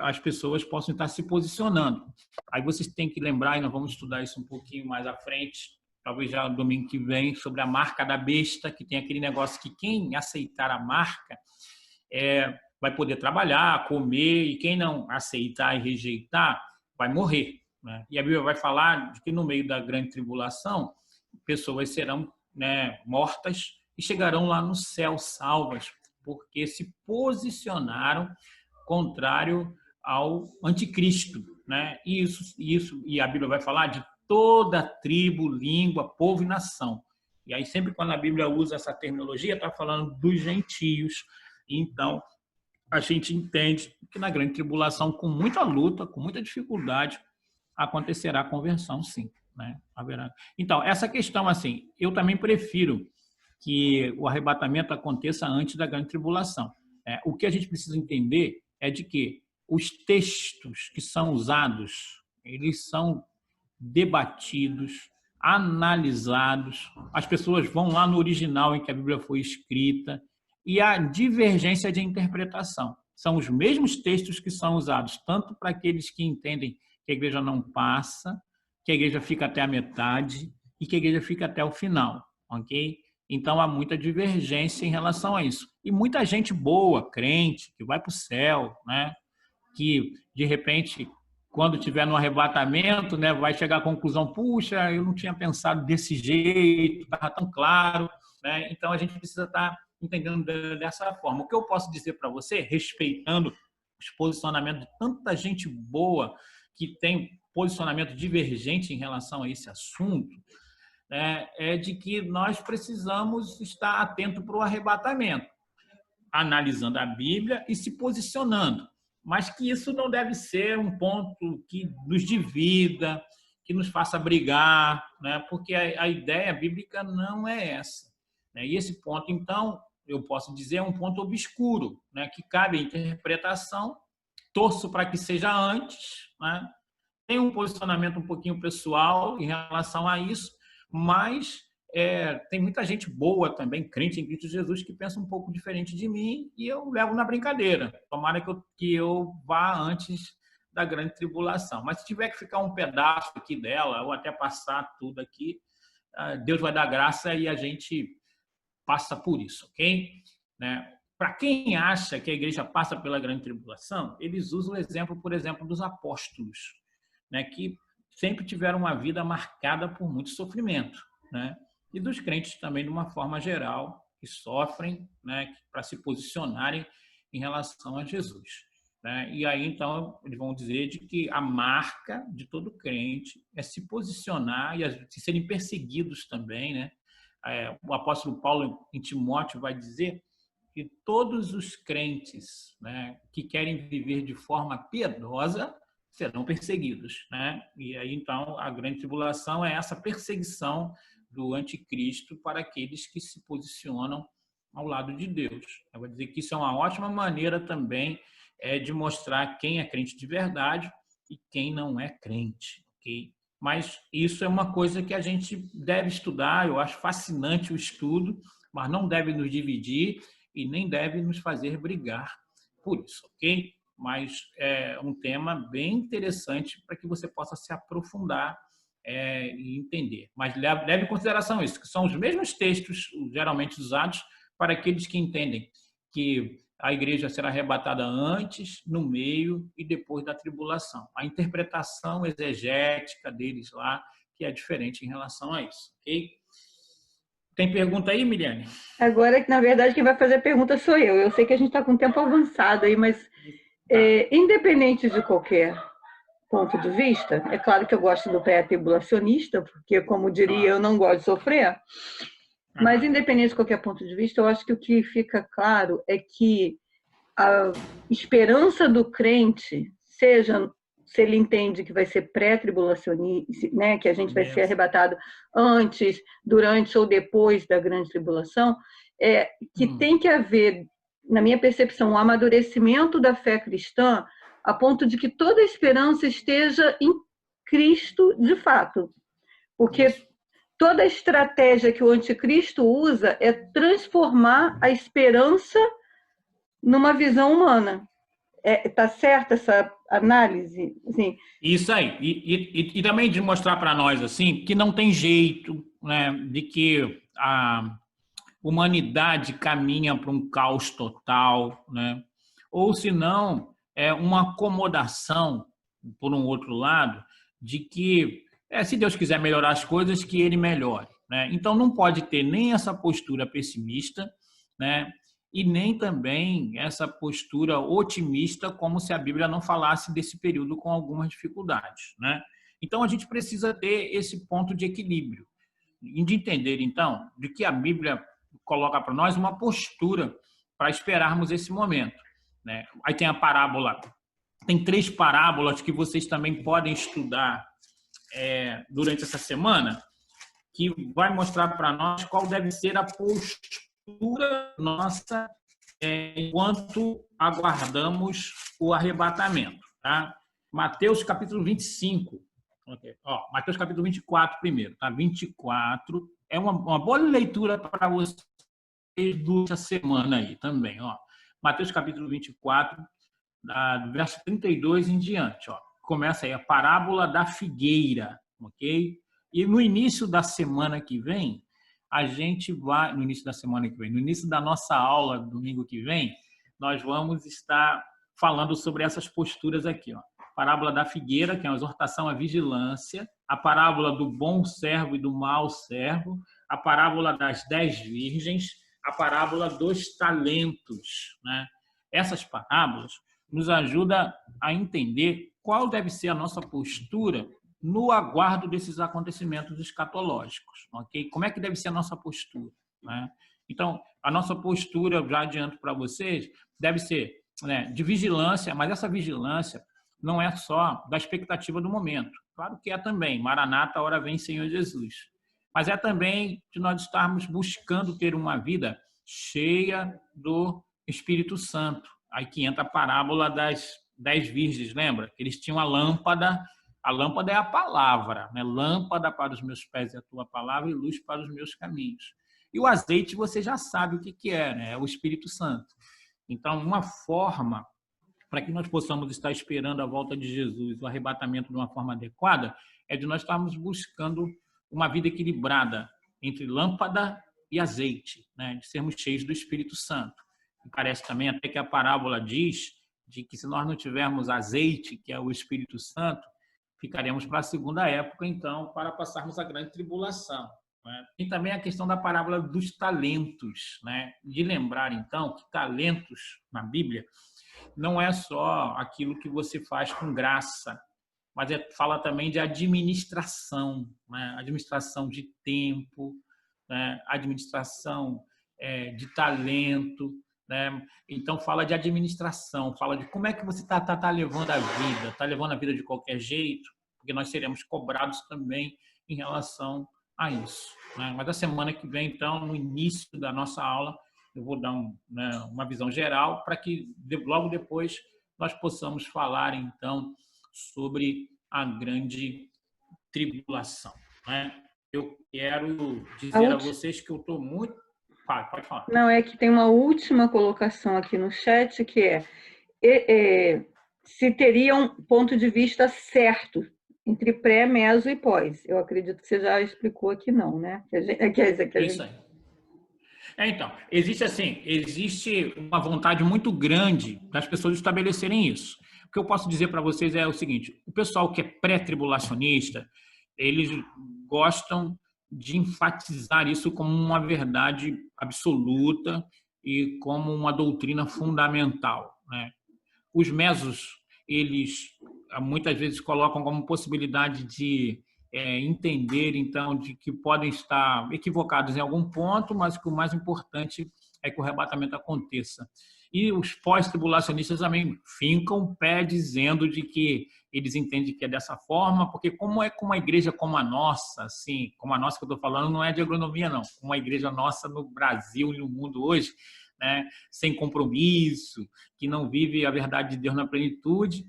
as pessoas possam estar se posicionando. Aí vocês têm que lembrar, e nós vamos estudar isso um pouquinho mais à frente, talvez já no domingo que vem, sobre a marca da besta, que tem aquele negócio que quem aceitar a marca vai poder trabalhar, comer, e quem não aceitar e rejeitar vai morrer, né? E a Bíblia vai falar de que no meio da grande tribulação, pessoas serão, né, mortas e chegarão lá no céu salvas, porque se posicionaram contrário ao anticristo, né? E a Bíblia vai falar de toda tribo, língua, povo e nação. E aí sempre quando a Bíblia usa essa terminologia, está falando dos gentios. Então, a gente entende que na grande tribulação, com muita luta, com muita dificuldade, acontecerá a conversão, sim, né? Então, essa questão, assim, eu também prefiro que o arrebatamento aconteça antes da grande tribulação. O que a gente precisa entender é de que os textos que são usados, eles são debatidos, analisados, as pessoas vão lá no original em que a Bíblia foi escrita e há divergência de interpretação. São os mesmos textos que são usados, tanto para aqueles que entendem que a igreja não passa, que a igreja fica até a metade e que a igreja fica até o final, ok? Então, há muita divergência em relação a isso. E muita gente boa, crente, que vai para o céu, né? Que, de repente, quando estiver no arrebatamento, né, vai chegar à conclusão, puxa, eu não tinha pensado desse jeito, estava tão claro, né? Então, a gente precisa estar entendendo dessa forma. O que eu posso dizer para você, respeitando os posicionamentos de tanta gente boa que tem posicionamento divergente em relação a esse assunto, é de que nós precisamos estar atento para o arrebatamento, analisando a Bíblia e se posicionando, mas que isso não deve ser um ponto que nos divida, que nos faça brigar, né? Porque a ideia bíblica não é essa, né? E esse ponto, então, eu posso dizer, é um ponto obscuro, né? Que cabe à interpretação, torço para que seja antes, né? Tem um posicionamento um pouquinho pessoal em relação a isso, mas tem muita gente boa também, crente em Cristo Jesus, que pensa um pouco diferente de mim e eu levo na brincadeira. Tomara que eu vá antes da grande tribulação. Mas se tiver que ficar um pedaço aqui dela, ou até passar tudo aqui, Deus vai dar graça e a gente passa por isso, ok? Né? Para quem acha que a igreja passa pela grande tribulação, eles usam o exemplo, por exemplo, dos apóstolos, né, que sempre tiveram uma vida marcada por muito sofrimento, né? E dos crentes também, de uma forma geral, que sofrem, né, para se posicionarem em relação a Jesus, né? E aí, então, eles vão dizer de que a marca de todo crente é se posicionar e serem perseguidos também, né? O apóstolo Paulo, em Timóteo, vai dizer que todos os crentes, né, que querem viver de forma piedosa serão perseguidos, né? E aí, então, a grande tribulação é essa perseguição do anticristo para aqueles que se posicionam ao lado de Deus. Eu vou dizer que isso é uma ótima maneira também de mostrar quem é crente de verdade e quem não é crente, ok? Mas isso é uma coisa que a gente deve estudar, eu acho fascinante o estudo, mas não deve nos dividir e nem deve nos fazer brigar por isso, ok? Mas é um tema bem interessante para que você possa se aprofundar e entender. Mas leve em consideração isso, que são os mesmos textos geralmente usados para aqueles que entendem que a igreja será arrebatada antes, no meio e depois da tribulação. A interpretação exegética deles lá, que é diferente em relação a isso. Ok? Tem pergunta aí, Miliane? Agora, na verdade, quem vai fazer a pergunta sou eu. Eu sei que a gente está com o tempo avançado aí, mas independente de qualquer ponto de vista, é claro que eu gosto do pré-tribulacionista, porque, como diria, eu não gosto de sofrer, mas independente de qualquer ponto de vista, eu acho que o que fica claro é que a esperança do crente, seja se ele entende que vai ser pré-tribulacionista, né, que a gente vai ser arrebatado antes, durante ou depois da grande tribulação, que tem que haver, na minha percepção, um amadurecimento da fé cristã a ponto de que toda a esperança esteja em Cristo de fato. Porque toda a estratégia que o anticristo usa é transformar a esperança numa visão humana. Tá certa essa análise? Assim, isso aí. E também de mostrar para nós assim que não tem jeito, né, de que a humanidade caminha para um caos total, né? Ou se não, é uma acomodação, por um outro lado, de que, se Deus quiser melhorar as coisas, que Ele melhore, né? Então, não pode ter nem essa postura pessimista, né? E nem também essa postura otimista, como se a Bíblia não falasse desse período com algumas dificuldades, né? Então, a gente precisa ter esse ponto de equilíbrio, de entender, então, de que a Bíblia coloca para nós uma postura para esperarmos esse momento, né? Aí tem a parábola, tem 3 parábolas que vocês também podem estudar durante essa semana, que vai mostrar para nós qual deve ser a postura nossa enquanto aguardamos o arrebatamento, tá? Mateus capítulo 25. Okay. Mateus capítulo 24 primeiro, tá? 24 é uma boa leitura para vocês durante a semana aí também, ó. Mateus capítulo 24, verso 32 em diante, ó. Começa aí a parábola da figueira, ok? E no início da semana que vem, no início da nossa aula, domingo que vem, nós vamos estar falando sobre essas posturas aqui, ó. Parábola da figueira, que é uma exortação à vigilância, a parábola do bom servo e do mau servo, a parábola das 10 virgens, a parábola dos talentos, né? Essas parábolas nos ajudam a entender qual deve ser a nossa postura no aguardo desses acontecimentos escatológicos, ok? Como é que deve ser a nossa postura, né? Então, a nossa postura, eu já adianto para vocês, deve ser, né, de vigilância, mas essa vigilância não é só da expectativa do momento. Claro que é também, Maranata, ora vem Senhor Jesus. Mas é também de nós estarmos buscando ter uma vida cheia do Espírito Santo. Aí que entra a parábola das 10 virgens, lembra? Eles tinham a lâmpada é a palavra, né? Lâmpada para os meus pés é a tua palavra e luz para os meus caminhos. E o azeite você já sabe o que é, né? É o Espírito Santo. Então, uma forma para que nós possamos estar esperando a volta de Jesus, o arrebatamento de uma forma adequada, é de nós estarmos buscando uma vida equilibrada entre lâmpada e azeite, né? De sermos cheios do Espírito Santo. E parece também até que a parábola diz de que se nós não tivermos azeite, que é o Espírito Santo, ficaremos para a segunda época, então, para passarmos a grande tribulação, né? E também a questão da parábola dos talentos, né? De lembrar, então, que talentos na Bíblia não é só aquilo que você faz com graça, mas fala também de administração, né? Administração de tempo, né? Administração de talento, né? Então fala de administração, fala de como é que você está levando a vida, está levando a vida de qualquer jeito, porque nós seremos cobrados também em relação a isso, né? Mas a semana que vem, então, no início da nossa aula, eu vou dar uma visão geral para que logo depois nós possamos falar, então, sobre a grande tribulação, né? Eu quero dizer a vocês que eu estou muito... Pode falar. Não, é que tem uma última colocação aqui no chat, que se teria um ponto de vista certo Entre pré, meso e pós. Eu acredito que você já explicou aqui não, né? Isso aí. Então, existe uma vontade muito grande das pessoas estabelecerem isso. O que eu posso dizer para vocês é o seguinte: o pessoal que é pré-tribulacionista, eles gostam de enfatizar isso como uma verdade absoluta e como uma doutrina fundamental, né? Os mesos, eles muitas vezes colocam como possibilidade de entender, então, de que podem estar equivocados em algum ponto, mas que o mais importante é que o arrebatamento aconteça. E os pós-tribulacionistas também fincam o pé dizendo de que eles entendem que é dessa forma, porque como é com uma igreja como a nossa, assim, como a nossa que eu estou falando, não é de agronomia, não. Uma igreja nossa no Brasil e no mundo hoje, né, sem compromisso, que não vive a verdade de Deus na plenitude,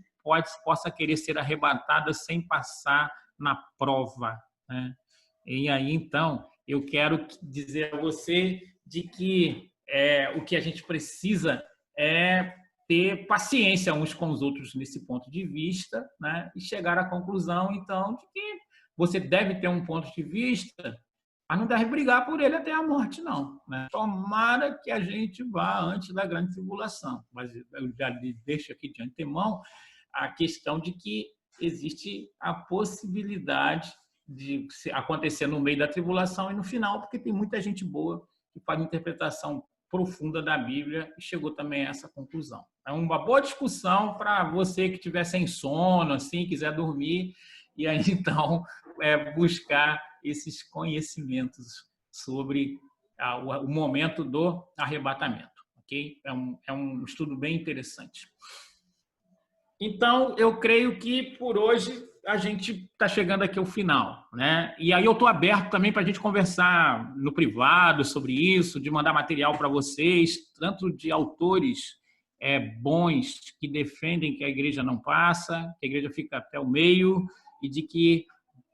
possa querer ser arrebatada sem passar na prova, né? E aí, então, eu quero dizer a você de que o que a gente precisa é ter paciência uns com os outros nesse ponto de vista, né? E chegar à conclusão, então, de que você deve ter um ponto de vista, mas não deve brigar por ele até a morte, não, né? Tomara que a gente vá antes da grande tribulação. Mas eu já deixo aqui de antemão a questão de que existe a possibilidade de acontecer no meio da tribulação e no final, porque tem muita gente boa que faz interpretação profunda da Bíblia e chegou também a essa conclusão. É uma boa discussão para você que tiver sem sono, assim, quiser dormir, e aí então buscar esses conhecimentos sobre o momento do arrebatamento, ok? É um estudo bem interessante. Então, eu creio que por hoje a gente está chegando aqui ao final, né? E aí eu estou aberto também para a gente conversar no privado sobre isso, de mandar material para vocês, tanto de autores bons que defendem que a igreja não passa, que a igreja fica até o meio e de que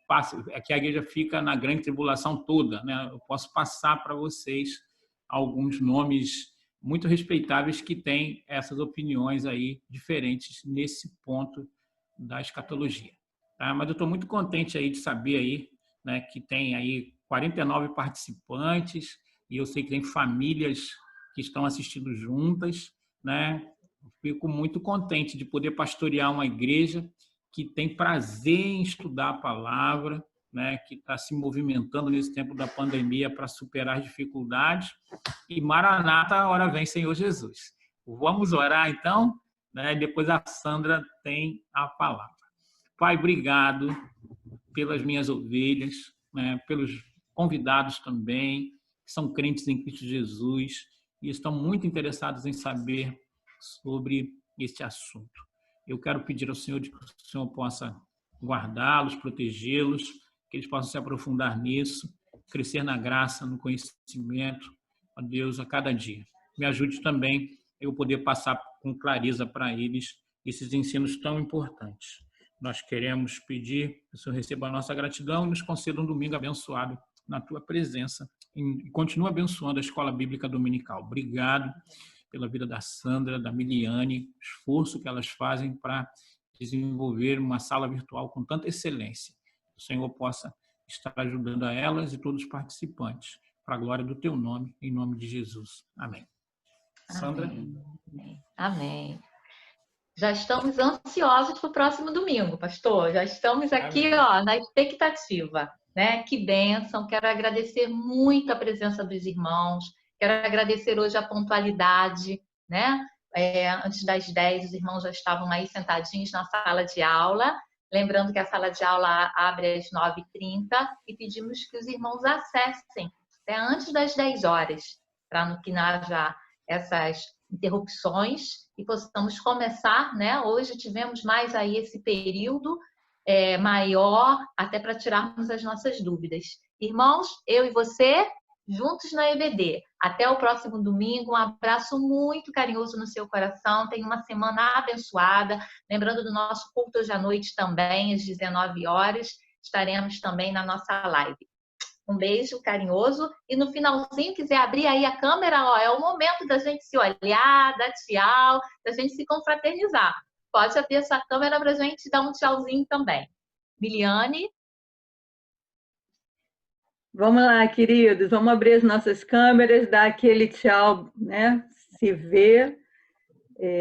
a igreja fica na grande tribulação toda, né? Eu posso passar para vocês alguns nomes muito respeitáveis que têm essas opiniões aí diferentes nesse ponto da escatologia. Tá? Mas eu estou muito contente aí de saber aí, né, que tem aí 49 participantes e eu sei que tem famílias que estão assistindo juntas, né? Fico muito contente de poder pastorear uma igreja que tem prazer em estudar a palavra, né, que está se movimentando nesse tempo da pandemia para superar as dificuldades. E Maranata, hora vem, Senhor Jesus. Vamos orar, então, né? Depois a Sandra tem a palavra. Pai, obrigado pelas minhas ovelhas, né, pelos convidados também, que são crentes em Cristo Jesus e estão muito interessados em saber sobre este assunto. Eu quero pedir ao Senhor que o Senhor possa guardá-los, protegê-los, que eles possam se aprofundar nisso, crescer na graça, no conhecimento, ó Deus, a cada dia. Me ajude também eu poder passar com clareza para eles esses ensinos tão importantes. Nós queremos pedir que o Senhor receba a nossa gratidão e nos conceda um domingo abençoado na tua presença e continue abençoando a Escola Bíblica Dominical. Obrigado pela vida da Sandra, da Miliane, o esforço que elas fazem para desenvolver uma sala virtual com tanta excelência. Que o Senhor possa estar ajudando a elas e todos os participantes, para a glória do teu nome, em nome de Jesus. Amém. Sandra? Amém. Já estamos ansiosos para o próximo domingo, pastor. Já estamos aqui, ó, na expectativa, né? Que bênção. Quero agradecer muito a presença dos irmãos. Quero agradecer hoje a pontualidade, né? Antes das 10, os irmãos já estavam aí sentadinhos na sala de aula. Lembrando que a sala de aula abre às 9h30 e pedimos que os irmãos acessem até antes das 10 horas, para que não haja essas interrupções e possamos começar, né? Hoje tivemos mais aí esse período maior, até para tirarmos as nossas dúvidas. Irmãos, eu e você, juntos na EBD. Até o próximo domingo. Um abraço muito carinhoso no seu coração. Tenha uma semana abençoada. Lembrando do nosso culto hoje à noite também, às 19 horas. Estaremos também na nossa live. Um beijo carinhoso. E no finalzinho, quiser abrir aí a câmera, ó, é o momento da gente se olhar, dar tchau, da gente se confraternizar. Pode abrir essa câmera para a gente dar um tchauzinho também. Miliane. Vamos lá, queridos, vamos abrir as nossas câmeras, dar aquele tchau, né? Se vê.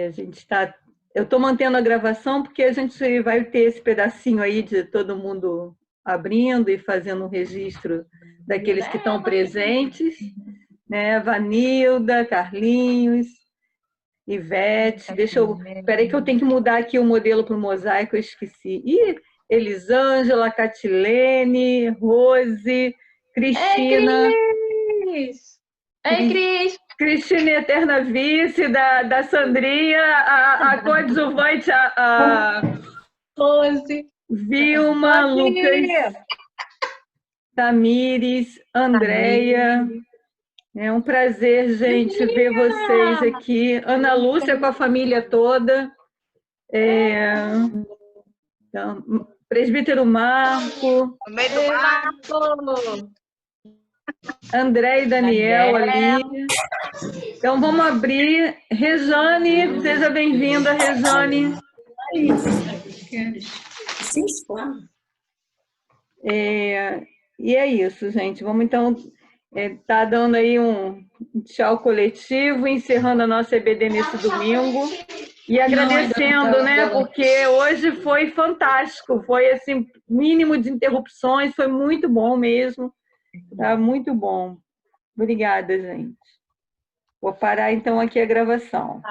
A gente está... Eu estou mantendo a gravação porque a gente vai ter esse pedacinho aí de todo mundo abrindo e fazendo um registro daqueles que estão presentes, né? Vanilda, Carlinhos, Ivete. Espera aí que eu tenho que mudar aqui o modelo para o mosaico, eu esqueci. Ih, Elisângela, Catilene, Rose, Cristina. Ei, Cris! Cristina, eterna vice da Sandrinha, a coadjuvante, a Rose. Vilma, Lucas, Tamires, Andréia. É um prazer, gente, ver vocês aqui. Ana Lúcia com a família toda. Então, Presbítero Marco. André e Daniel ali. Então, vamos abrir. Rejane, seja bem-vinda, Rejane. E é isso, gente. Vamos, então, tá dando aí um tchau coletivo, encerrando a nossa EBD nesse domingo. E agradecendo, né? Porque hoje foi fantástico. Foi, assim, mínimo de interrupções. Foi muito bom mesmo. Tá muito bom. Obrigada, gente. Vou parar, então, aqui a gravação.